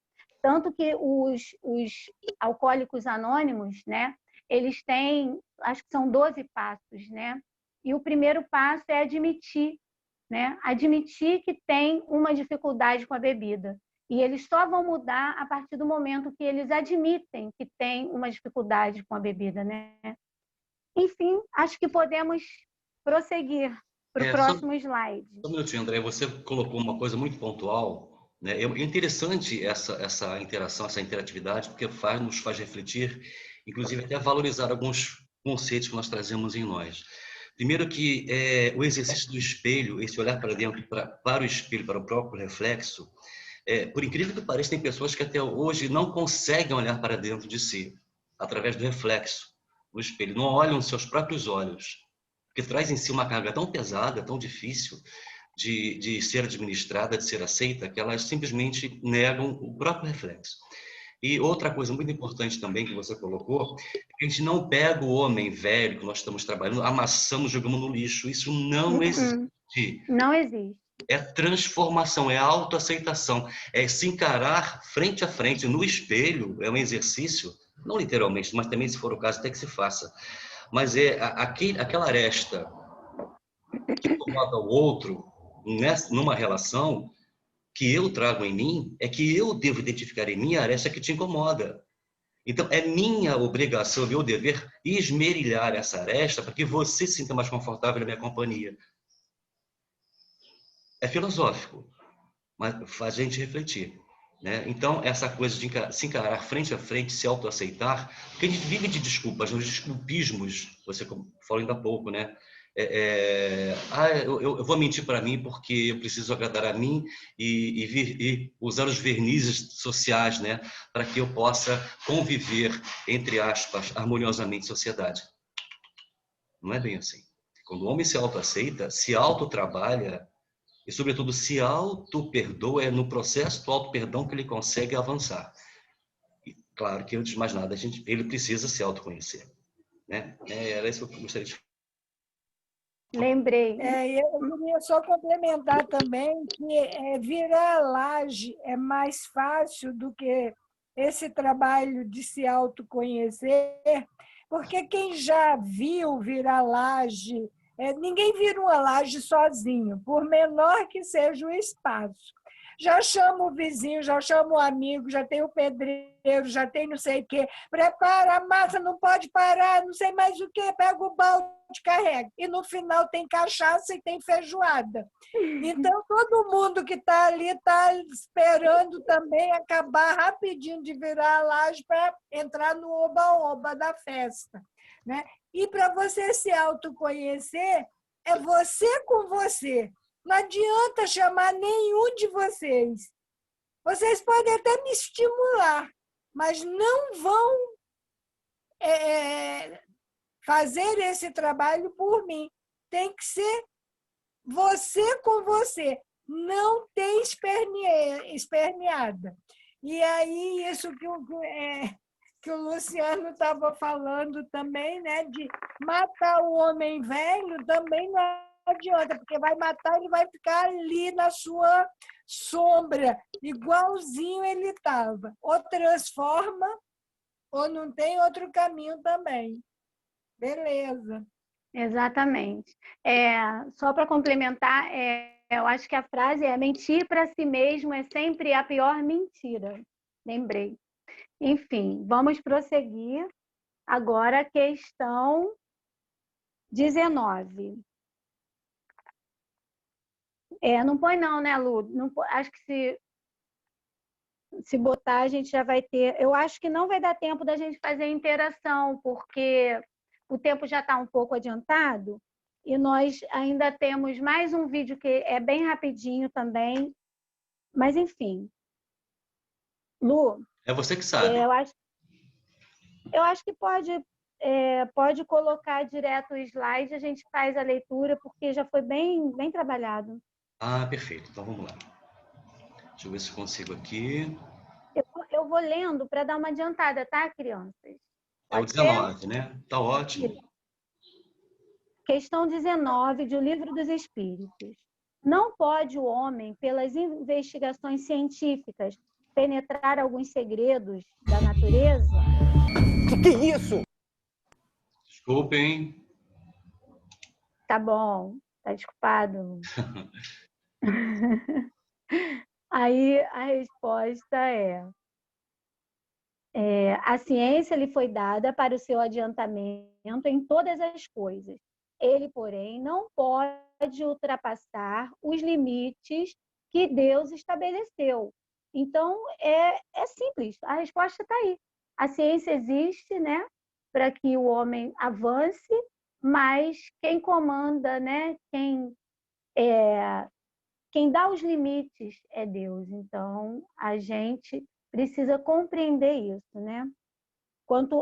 Tanto que os alcoólicos anônimos, né? Eles têm, acho que são 12 passos, né? E o primeiro passo é admitir, né? Admitir que tem uma dificuldade com a bebida. E eles só vão mudar a partir do momento que eles admitem que tem uma dificuldade com a bebida, né? Enfim, acho que podemos prosseguir para o próximo slide. Só um minutinho, André. Você colocou uma coisa muito pontual, né? É interessante essa interação, essa interatividade, porque nos faz refletir, inclusive até valorizar alguns conceitos que nós trazemos em nós. Primeiro que o exercício do espelho, esse olhar para dentro, para o espelho, para o próprio reflexo, por incrível que pareça, tem pessoas que até hoje não conseguem olhar para dentro de si, através do reflexo no espelho, não olham os seus próprios olhos, porque traz em si uma carga tão pesada, tão difícil de ser administrada, de ser aceita, que elas simplesmente negam o próprio reflexo. E outra coisa muito importante também que você colocou, é que a gente não pega o homem velho que nós estamos trabalhando, amassamos, jogamos no lixo. Isso não existe. Não existe. É transformação, é autoaceitação, é se encarar frente a frente no espelho, é um exercício, não literalmente, mas também, se for o caso, até que se faça. Mas aquela aresta que incomoda o outro numa relação, que eu trago em mim, é que eu devo identificar em mim a aresta que te incomoda. Então, é minha obrigação, meu dever, esmerilhar essa aresta para que você se sinta mais confortável na minha companhia. É filosófico, mas faz a gente refletir, né? Então, essa coisa de se encarar frente a frente, se autoaceitar, porque a gente vive de desculpas, os desculpismos, você falou ainda há pouco, né? Eu vou mentir para mim porque eu preciso agradar a mim e usar os vernizes sociais, né, para que eu possa conviver, entre aspas, harmoniosamente em sociedade. Não é bem assim. Quando o homem se autoaceita, se autotrabalha e, sobretudo, se auto-perdoa, é no processo do auto-perdão que ele consegue avançar. E, claro que, antes de mais nada, ele precisa se autoconhecer, né? Era isso que eu gostaria de falar. Lembrei. Eu queria só complementar também que virar laje é mais fácil do que esse trabalho de se autoconhecer, porque quem já viu virar laje, ninguém vira uma laje sozinho, por menor que seja o espaço. Já chama o vizinho, já chama o amigo, já tem o pedreiro, já tem não sei o quê. Prepara a massa, não pode parar, não sei mais o quê, pega o balde, carrega. E no final tem cachaça e tem feijoada. Então, todo mundo que está ali está esperando também acabar rapidinho de virar a laje para entrar no oba-oba da festa, né? E para você se autoconhecer, é você com você. Não adianta chamar nenhum de vocês. Vocês podem até me estimular, mas não vão fazer esse trabalho por mim. Tem que ser você com você, não ter esperneada. E aí, isso que o Luciano estava falando também, né, de matar o homem velho, também não adianta, porque vai matar, ele vai ficar ali na sua sombra, igualzinho ele estava. Ou transforma, ou não tem outro caminho também. Beleza. Exatamente. Só para complementar, eu acho que a frase é: mentir para si mesmo é sempre a pior mentira. Lembrei. Enfim, vamos prosseguir. Agora a questão 19. Não põe não, né, Lu? Não, acho que se botar, a gente já vai ter... Eu acho que não vai dar tempo da gente fazer interação, porque o tempo já está um pouco adiantado e nós ainda temos mais um vídeo que é bem rapidinho também. Mas, enfim. Lu... É você que sabe. Eu acho que pode colocar direto o slide, a gente faz a leitura, porque já foi bem trabalhado. Ah, perfeito. Então, vamos lá. Deixa eu ver se consigo aqui. Eu vou lendo para dar uma adiantada, tá, crianças? É o 19, né? Tá ótimo. Questão 19 do Livro dos Espíritos. Não pode o homem, pelas investigações científicas, penetrar alguns segredos da natureza? Que é isso? Desculpem. Tá bom, tá desculpado. Aí a resposta a ciência lhe foi dada para o seu adiantamento em todas as coisas. Ele, porém, não pode ultrapassar os limites que Deus estabeleceu. Então, é simples, a resposta está aí. A ciência existe, né, para que o homem avance, mas quem comanda, né, quem dá os limites é Deus. Então, a gente precisa compreender isso, né?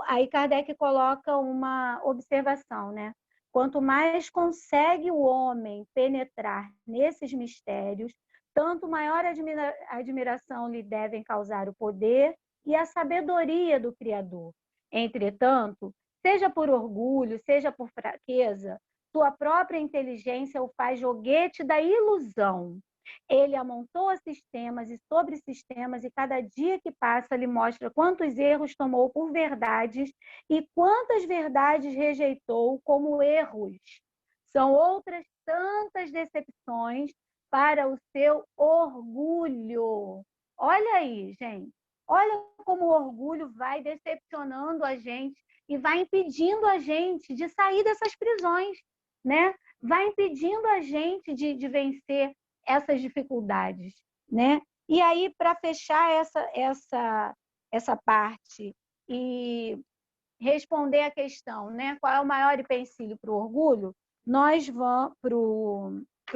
Aí Kardec coloca uma observação, né? Quanto mais consegue o homem penetrar nesses mistérios, tanto maior admiração lhe devem causar o poder e a sabedoria do Criador. Entretanto, seja por orgulho, seja por fraqueza, sua própria inteligência o faz joguete da ilusão. Ele amontoa sistemas e sobre sistemas, e cada dia que passa lhe mostra quantos erros tomou por verdades e quantas verdades rejeitou como erros. São outras tantas decepções para o seu orgulho. Olha aí, gente. Olha como o orgulho vai decepcionando a gente e vai impedindo a gente de sair dessas prisões, né? Vai impedindo a gente de vencer essas dificuldades, né? E aí, para fechar essa parte e responder a questão, né? Qual é o maior empecilho para o orgulho? Nós vamos para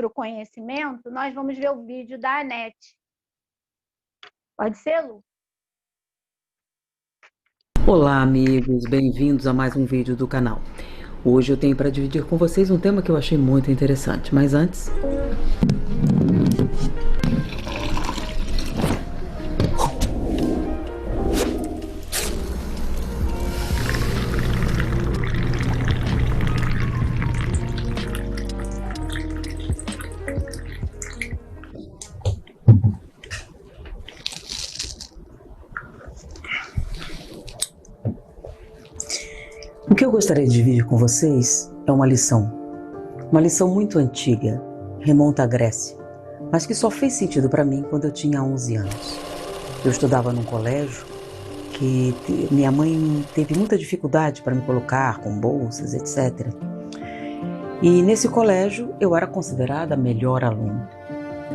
o conhecimento, nós vamos ver o vídeo da Anete. Pode ser, Lu? Olá, amigos, bem-vindos a mais um vídeo do canal. Hoje eu tenho para dividir com vocês um tema que eu achei muito interessante, mas antes... O que eu gostaria de dividir com vocês é uma lição muito antiga, remonta à Grécia, mas que só fez sentido para mim quando eu tinha 11 anos. Eu estudava num colégio que minha mãe teve muita dificuldade para me colocar com bolsas, etc. E nesse colégio eu era considerada a melhor aluna,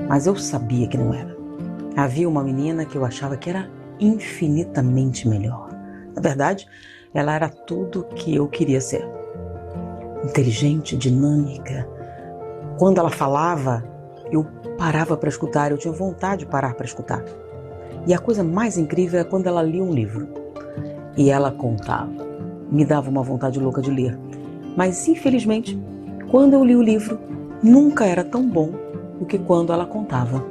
mas eu sabia que não era. Havia uma menina que eu achava que era infinitamente melhor. Na verdade, ela era tudo que eu queria ser. Inteligente, dinâmica. Quando ela falava, eu parava para escutar, eu tinha vontade de parar para escutar. E a coisa mais incrível é quando ela lia um livro. E ela contava. Me dava uma vontade louca de ler. Mas, infelizmente, quando eu li o livro, nunca era tão bom do que quando ela contava.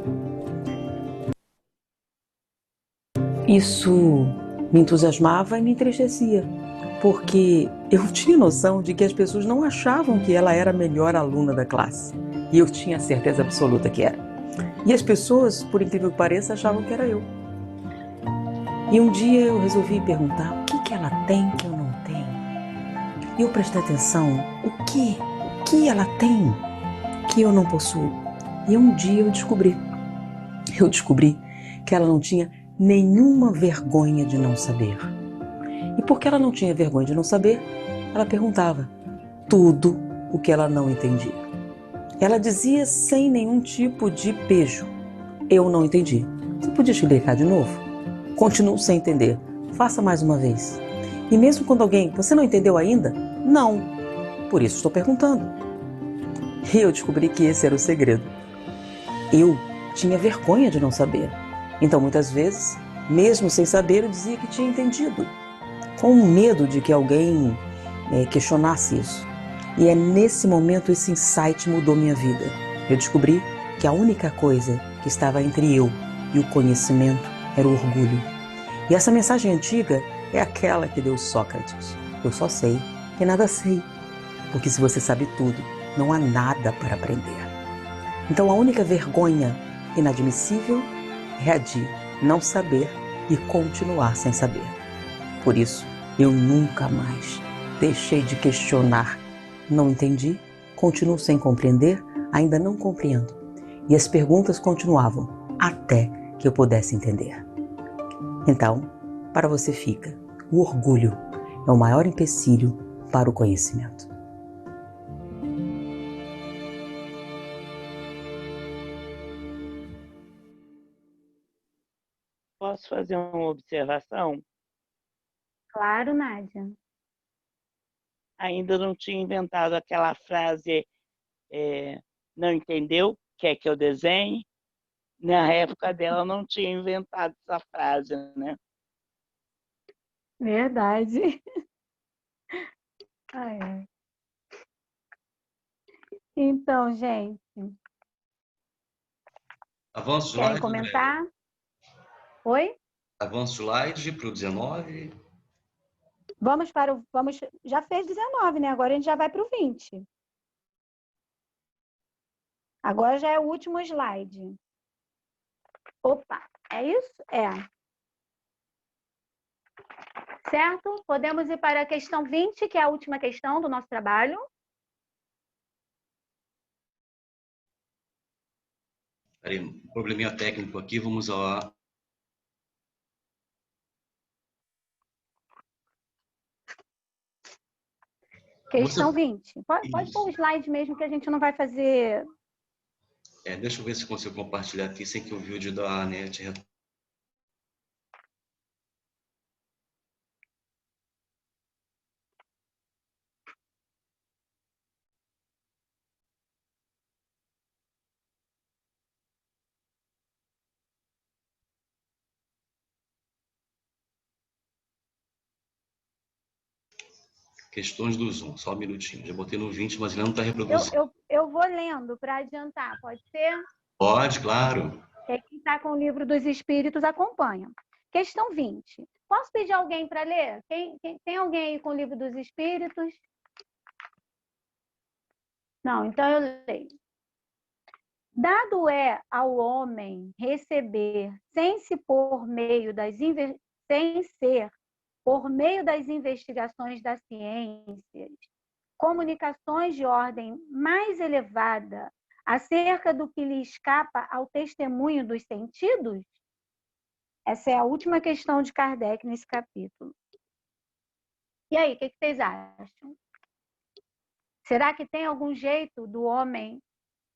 Isso me entusiasmava e me entristecia, porque eu tinha noção de que as pessoas não achavam que ela era a melhor aluna da classe. E eu tinha certeza absoluta que era. E as pessoas, por incrível que pareça, achavam que era eu. E um dia eu resolvi perguntar o que ela tem que eu não tenho. E eu prestei atenção, o que ela tem que eu não possuo. E um dia eu descobri que ela não tinha nenhuma vergonha de não saber. E porque ela não tinha vergonha de não saber, ela perguntava tudo o que ela não entendia. Ela dizia sem nenhum tipo de pejo: eu não entendi. Você podia explicar de novo? Continuo sem entender. Faça mais uma vez. E mesmo quando alguém, você não entendeu ainda? Não. Por isso estou perguntando. E eu descobri que esse era o segredo. Eu tinha vergonha de não saber. Então, muitas vezes, mesmo sem saber, eu dizia que tinha entendido, com medo de que alguém questionasse isso. E é nesse momento esse insight mudou minha vida. Eu descobri que a única coisa que estava entre eu e o conhecimento era o orgulho. E essa mensagem antiga é aquela que deu Sócrates: eu só sei que nada sei. Porque se você sabe tudo, não há nada para aprender. Então a única vergonha inadmissível é a de não saber e continuar sem saber. Por isso, eu nunca mais deixei de questionar. Não entendi, continuo sem compreender, ainda não compreendo. E as perguntas continuavam até que eu pudesse entender. Então, para você fica, o orgulho é o maior empecilho para o conhecimento. Posso fazer uma observação? Claro, Nádia. Ainda não tinha inventado aquela frase, não entendeu? Quer que eu desenhe? Na época dela não tinha inventado essa frase, né? Verdade. Ai, ai. Então, gente, Avança o querem slide, comentar? André. Oi? Avança o slide para o 19. Já fez 19, né? Agora a gente já vai para o 20. Agora já é o último slide. Opa, é isso? É. Certo? Podemos ir para a questão 20, que é a última questão do nosso trabalho. Peraí, um probleminha técnico aqui, vamos lá. Questão 20. Pode pôr o slide mesmo, que a gente não vai fazer... Deixa eu ver se eu consigo compartilhar aqui sem que o vídeo da net... Questões do Zoom, só um minutinho. Já botei no 20, mas ele não está reproduzindo. Eu vou lendo para adiantar, pode ser? Pode, claro. Quem está com o livro dos Espíritos acompanha. Questão 20. Posso pedir alguém para ler? Tem alguém aí com o livro dos Espíritos? Não, então eu leio. Dado é ao homem receber, sem ser por meio das investigações das ciências, comunicações de ordem mais elevada acerca do que lhe escapa ao testemunho dos sentidos? Essa é a última questão de Kardec nesse capítulo. E aí, o que vocês acham? Será que tem algum jeito do homem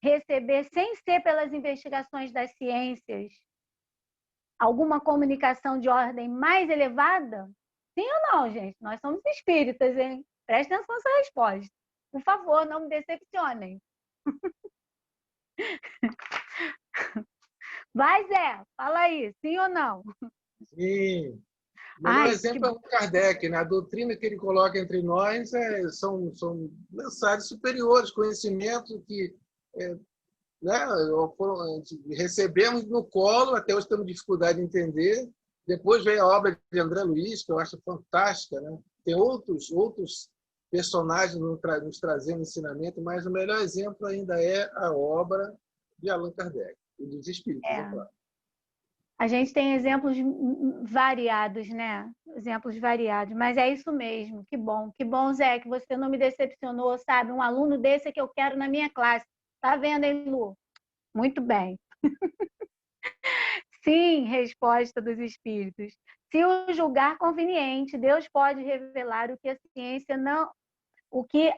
receber, sem ser pelas investigações das ciências, alguma comunicação de ordem mais elevada? Sim ou não, gente? Nós somos espíritas, hein? Prestem atenção nessa resposta. Por favor, não me decepcionem. Vai, Zé, fala aí, sim ou não? Sim. O melhor exemplo é o Kardec, né? A doutrina que ele coloca entre nós são mensagens superiores, conhecimento que né? Recebemos no colo, até hoje temos dificuldade de entender. Depois veio a obra de André Luiz, que eu acho fantástica, né? Tem outros personagens nos trazendo ensinamento, mas o melhor exemplo ainda é a obra de Allan Kardec, e dos Espíritos, é claro. A gente tem exemplos variados, né? Exemplos variados, mas é isso mesmo. Que bom, Zé, que você não me decepcionou, sabe? Um aluno desse é que eu quero na minha classe. Tá vendo, hein, Lu? Muito bem. Sim, resposta dos espíritos. Se o julgar conveniente, Deus pode revelar o que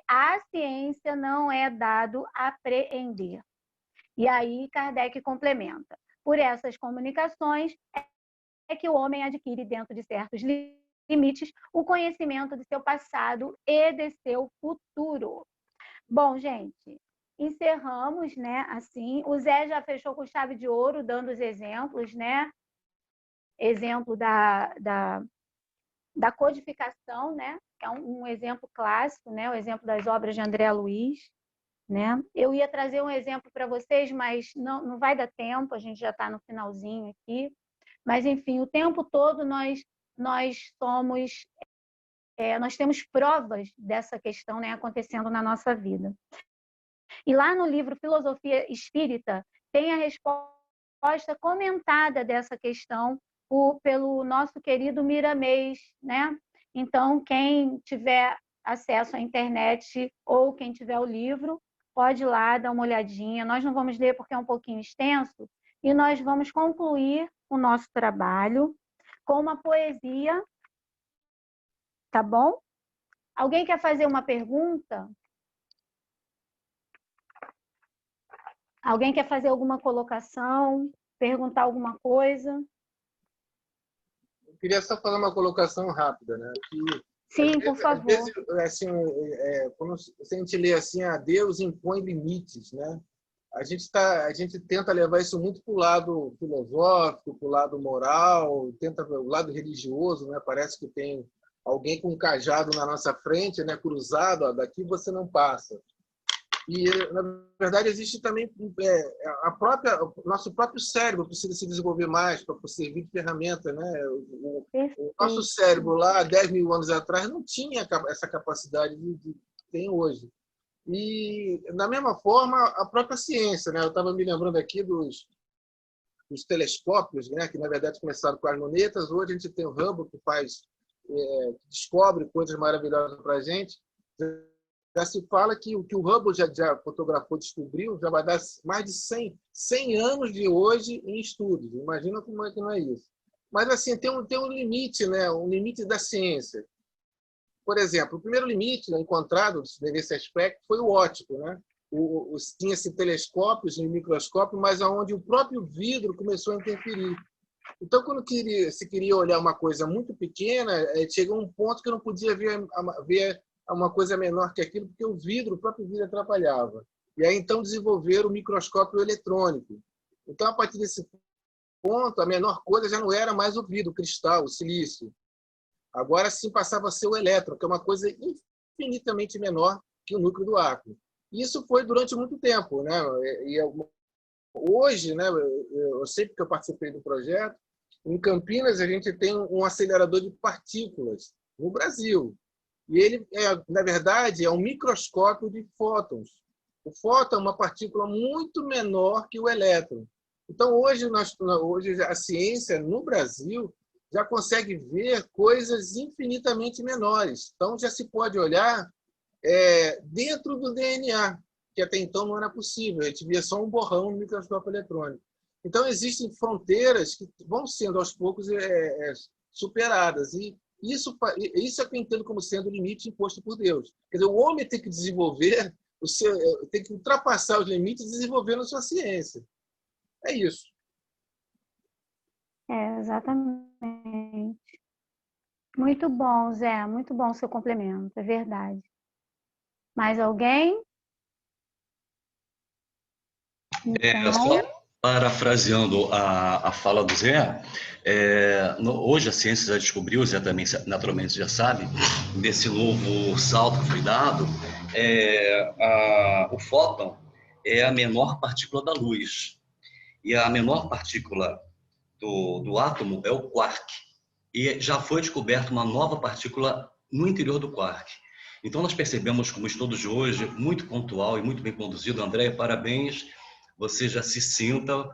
a ciência não é dado a apreender. E aí Kardec complementa. Por essas comunicações é que o homem adquire, dentro de certos limites, o conhecimento de seu passado e de seu futuro. Bom, gente, encerramos, né? Assim, o Zé já fechou com chave de ouro, dando os exemplos, né? Exemplo da codificação, né? Que é um exemplo clássico, né? O exemplo das obras de André Luiz. Né? Eu ia trazer um exemplo para vocês, mas não vai dar tempo, a gente já está no finalzinho aqui. Mas, enfim, o tempo todo nós temos provas dessa questão, né, acontecendo na nossa vida. E lá no livro Filosofia Espírita tem a resposta comentada dessa questão pelo nosso querido Miramês, né? Então, quem tiver acesso à internet ou quem tiver o livro, pode ir lá dar uma olhadinha. Nós não vamos ler porque é um pouquinho extenso, e nós vamos concluir o nosso trabalho com uma poesia, tá bom? Alguém quer fazer uma pergunta? Alguém quer fazer alguma colocação? Perguntar alguma coisa? Eu queria só fazer uma colocação rápida, né? Sim, por favor. Às vezes, assim, quando a gente lê assim, Deus impõe limites, né? A gente tenta levar isso muito para o lado filosófico, para o lado moral, tenta o lado religioso, né? Parece que tem alguém com um cajado na nossa frente, né? Cruzado, ó, daqui você não passa. E, na verdade, existe também o nosso próprio cérebro precisa se desenvolver mais para servir de ferramenta, né? O nosso cérebro lá, 10 mil anos atrás, não tinha essa capacidade que tem hoje. E, da mesma forma, a própria ciência, né? Eu estava me lembrando aqui dos telescópios, né? Que, na verdade, começaram com as lunetas. Hoje a gente tem o Hubble, que descobre coisas maravilhosas para a gente. Já se fala que o que o Hubble já fotografou, descobriu, já vai dar mais de 100 anos de hoje em estudos. Imagina como é que não é isso. Mas, assim, tem um limite, né? Um limite da ciência. Por exemplo, o primeiro limite encontrado nesse aspecto foi o óptico, né? Tinha-se telescópios e microscópios, mas onde o próprio vidro começou a interferir. Então, quando se queria olhar uma coisa muito pequena, chegou um ponto que eu não podia ver uma coisa menor que aquilo, porque o próprio vidro atrapalhava. E aí, então, desenvolveram o microscópio eletrônico. Então, a partir desse ponto, a menor coisa já não era mais o vidro, o cristal, o silício. Agora sim passava a ser o elétron, que é uma coisa infinitamente menor que o núcleo do átomo. Isso foi durante muito tempo, né? Hoje, né, eu sei porque eu participei do projeto, em Campinas a gente tem um acelerador de partículas no Brasil. E ele, na verdade, é um microscópio de fótons. O fóton é uma partícula muito menor que o elétron. Então, hoje a ciência no Brasil já consegue ver coisas infinitamente menores. Então, já se pode olhar dentro do DNA, que até então não era possível. A gente via só um borrão no microscópio eletrônico. Então, existem fronteiras que vão sendo, aos poucos, superadas. E isso é que eu entendo como sendo o limite imposto por Deus. Quer dizer, o homem tem que desenvolver, tem que ultrapassar os limites e desenvolver a sua ciência. É isso. Exatamente. Muito bom, Zé. Muito bom o seu complemento, é verdade. Mais alguém? Então... Só parafraseando a fala do Zé, hoje a ciência já descobriu, o Zé também naturalmente já sabe, desse novo salto que foi dado, o fóton é a menor partícula da luz. E a menor partícula do átomo é o quark. E já foi descoberta uma nova partícula no interior do quark. Então, nós percebemos, como estudo de hoje, muito pontual e muito bem conduzido. Andréia, parabéns. Você já se sinta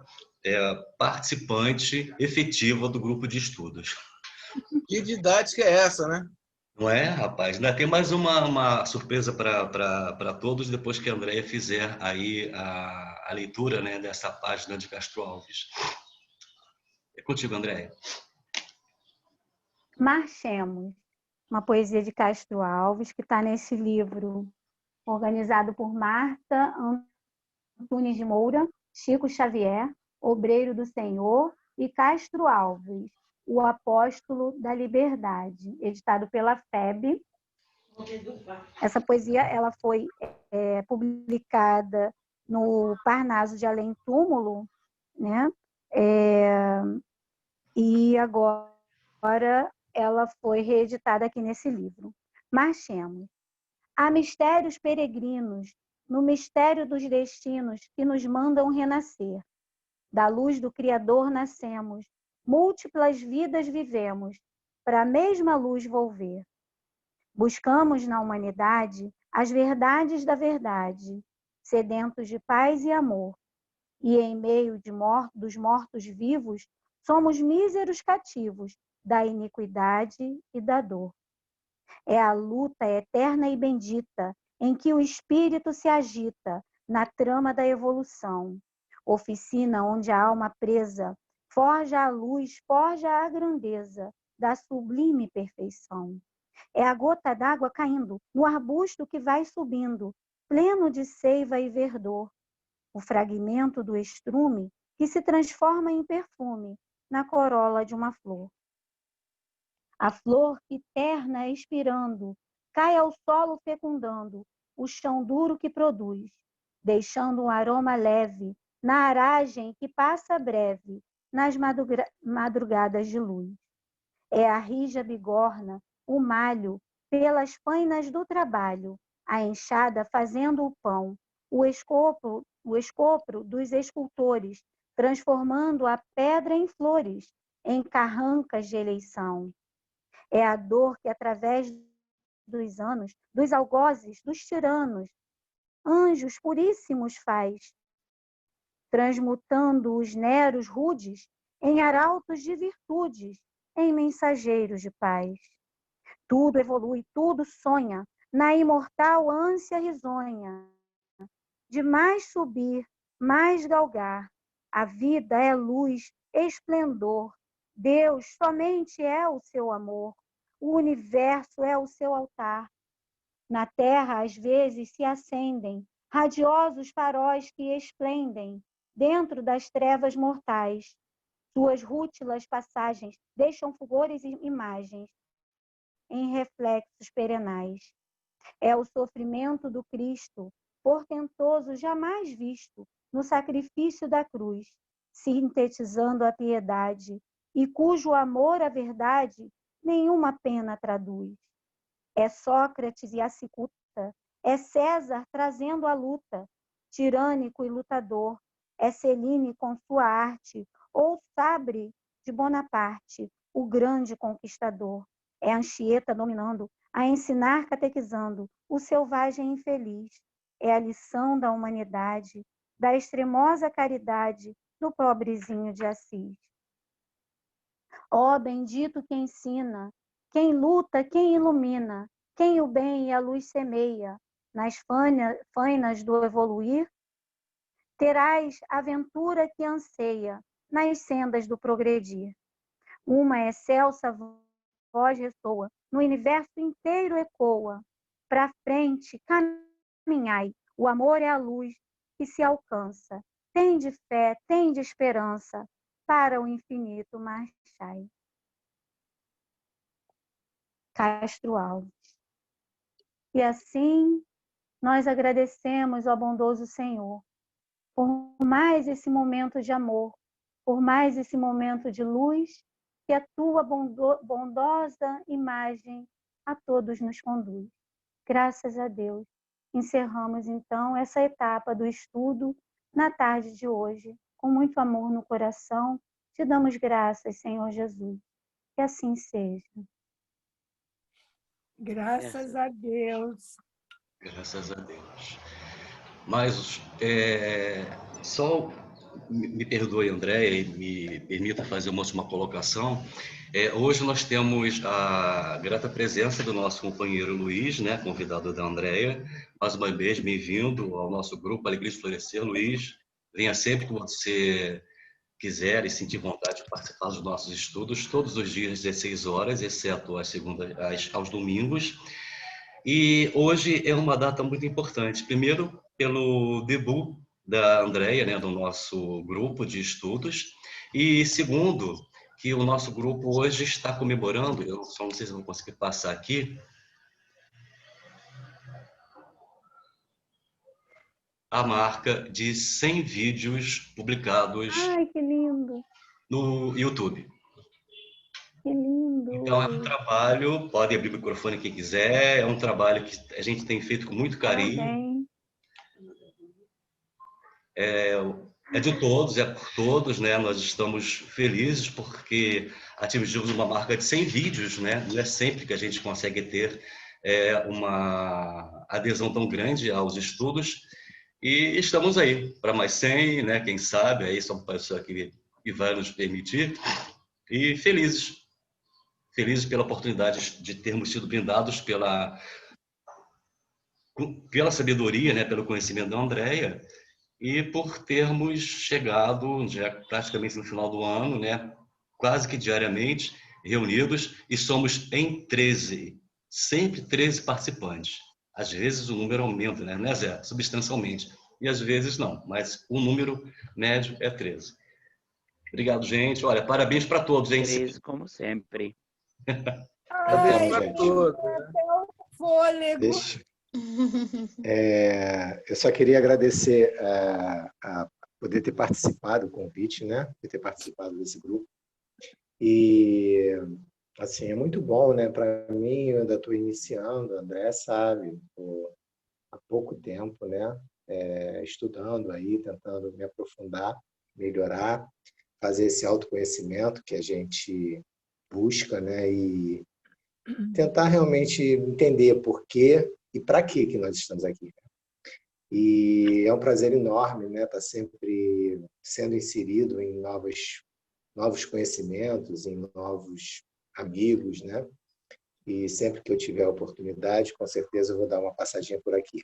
participante efetiva do grupo de estudos. Que didática é essa, né? Não é, rapaz? Ainda tem mais uma surpresa para todos depois que a Andréia fizer aí a leitura, né, dessa página de Castro Alves. É contigo, Andréia. Marchemos, uma poesia de Castro Alves, que está nesse livro, organizado por Marta Antunes de Moura, Chico Xavier, Obreiro do Senhor, e Castro Alves, o Apóstolo da Liberdade, editado pela FEB. Essa poesia ela foi publicada no Parnaso de Além Túmulo, né? E agora ela foi reeditada aqui nesse livro. Marchemos. Há mistérios peregrinos no mistério dos destinos que nos mandam renascer. Da luz do Criador nascemos, múltiplas vidas vivemos, para a mesma luz volver. Buscamos na humanidade as verdades da verdade, sedentos de paz e amor. E em meio dos mortos-vivos, somos míseros cativos da iniquidade e da dor. É a luta eterna e bendita em que o espírito se agita na trama da evolução. Oficina onde a alma presa forja a luz, forja a grandeza da sublime perfeição. É a gota d'água caindo no arbusto que vai subindo, pleno de seiva e verdor. O fragmento do estrume que se transforma em perfume na corola de uma flor. A flor que terna expirando, cai ao solo fecundando o chão duro que produz, deixando um aroma leve na aragem que passa breve nas madrugadas de luz. É a rija bigorna, o malho, pelas painas do trabalho, a enxada fazendo o pão, o escopro dos escultores, transformando a pedra em flores, em carrancas de eleição. É a dor que, através dos anos, dos algozes, dos tiranos, anjos puríssimos faz, transmutando os neros rudes em arautos de virtudes, em mensageiros de paz. Tudo evolui, tudo sonha, na imortal ânsia risonha, de mais subir, mais galgar. A vida é luz, esplendor. Deus somente é o seu amor. O universo é o seu altar. Na terra, às vezes, se acendem radiosos faróis que esplendem dentro das trevas mortais. Suas rútilas passagens deixam fulgores e imagens em reflexos perenais. É o sofrimento do Cristo, portentoso jamais visto, no sacrifício da cruz, sintetizando a piedade, e cujo amor à verdade nenhuma pena traduz. É Sócrates e a cicuta, é César trazendo a luta, tirânico e lutador, é Celine com sua arte, ou Sabre de Bonaparte, o grande conquistador. É Anchieta dominando, a ensinar catequizando, o selvagem infeliz. É a lição da humanidade, da extremosa caridade do pobrezinho de Assis. Ó bendito que ensina, quem luta, quem ilumina, quem o bem e a luz semeia, nas fainas do evoluir, terás a aventura que anseia, nas sendas do progredir. Uma excelsa voz ressoa, no universo inteiro ecoa. Para frente, caminhai, o amor é a luz que se alcança. Tende fé, tende esperança, para o infinito marchai. Castro Alves. E assim, nós agradecemos ao bondoso Senhor por mais esse momento de amor, por mais esse momento de luz, que a tua bondosa imagem a todos nos conduz. Graças a Deus. encerramos, então, essa etapa do estudo na tarde de hoje. Com muito amor no coração, te damos graças, Senhor Jesus. Que assim seja. Graças a Deus. Graças a Deus. Mas só me perdoe, Andréia, e me permita fazer uma última colocação. Hoje nós temos a grata presença do nosso companheiro Luiz, né, convidado da Andréia. Mais uma vez, bem-vindo ao nosso grupo Alegria de Florescer, Luiz. Venha sempre que você quiser e sentir vontade de participar dos nossos estudos, todos os dias às 16 horas, exceto aos domingos. E hoje é uma data muito importante. Primeiro, pelo debut da Andréia, né, do nosso grupo de estudos. E segundo, que o nosso grupo hoje está comemorando, eu só não sei se vou conseguir passar aqui, a marca de 100 vídeos publicados Ai, que lindo! No YouTube. Que lindo! Então, é um trabalho, pode abrir o microfone quem quiser, é um trabalho que a gente tem feito com muito carinho. É de todos, é por todos, né? Nós estamos felizes porque atingimos uma marca de 100 vídeos, né? Não é sempre que a gente consegue ter uma adesão tão grande aos estudos. E estamos aí para mais 100, né? Quem sabe, aí só uma pessoa que vai nos permitir. E felizes pela oportunidade de termos sido brindados pela sabedoria, né? Pelo conhecimento da Andréia, e por termos chegado já praticamente no final do ano, né? Quase que diariamente reunidos, e somos em 13, sempre 13 participantes. Às vezes o número aumenta, né, Zé? Substancialmente. E às vezes não, mas o número médio é 13. Obrigado, gente. Olha, parabéns para todos, hein? 13, como sempre. Ai, até o fôlego. Eu só queria agradecer a poder ter participado do convite, né? De ter participado desse grupo. E assim, é muito bom, né? Para mim, eu ainda estou iniciando, a André sabe, há pouco tempo, né? Estudando aí, tentando me aprofundar, melhorar, fazer esse autoconhecimento que a gente busca, né? E tentar realmente entender por quê e para que nós estamos aqui. E é um prazer enorme, né? Estar sempre sendo inserido em novos conhecimentos, em novos amigos, né? E sempre que eu tiver a oportunidade, com certeza eu vou dar uma passadinha por aqui.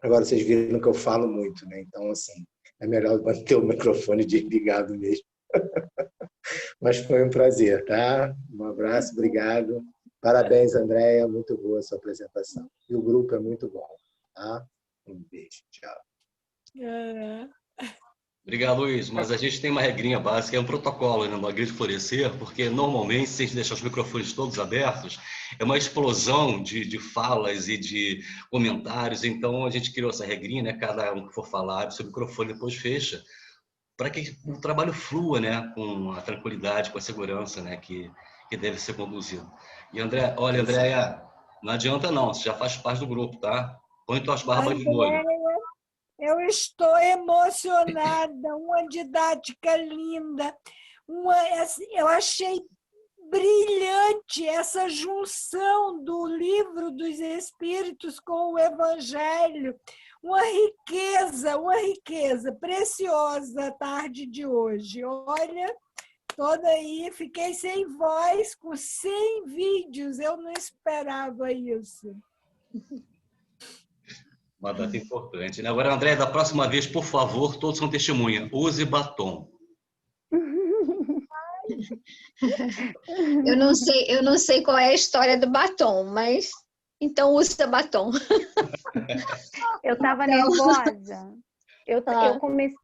Agora, vocês viram que eu falo muito, né? Então, assim, é melhor manter o microfone desligado mesmo. Mas foi um prazer, tá? Um abraço, obrigado. Parabéns, Andréia, muito boa a sua apresentação. E o grupo é muito bom, tá? Um beijo, tchau. Obrigado, Luiz. Mas a gente tem uma regrinha básica, é um protocolo, né, no Alegria de Florescer, porque normalmente, se a gente deixar os microfones todos abertos, é uma explosão de falas e de comentários. Então, a gente criou essa regrinha, né? Cada um que for falar, o seu microfone depois fecha, para que o trabalho flua, né? Com a tranquilidade, com a segurança, né? Que deve ser conduzido. E, olha, Andréia, não adianta não, você já faz parte do grupo, tá? Põe tuas barbas de molho. Eu estou emocionada, uma didática linda. Eu achei brilhante essa junção do livro dos Espíritos com o Evangelho. Uma riqueza preciosa a tarde de hoje. Olha, toda aí, fiquei sem voz com 100 vídeos, eu não esperava isso. Uma data importante, né? Agora, André, da próxima vez, por favor, todos são testemunha, use batom. Eu não sei qual é a história do batom, mas então usa batom. Eu estava nervosa. Eu comecei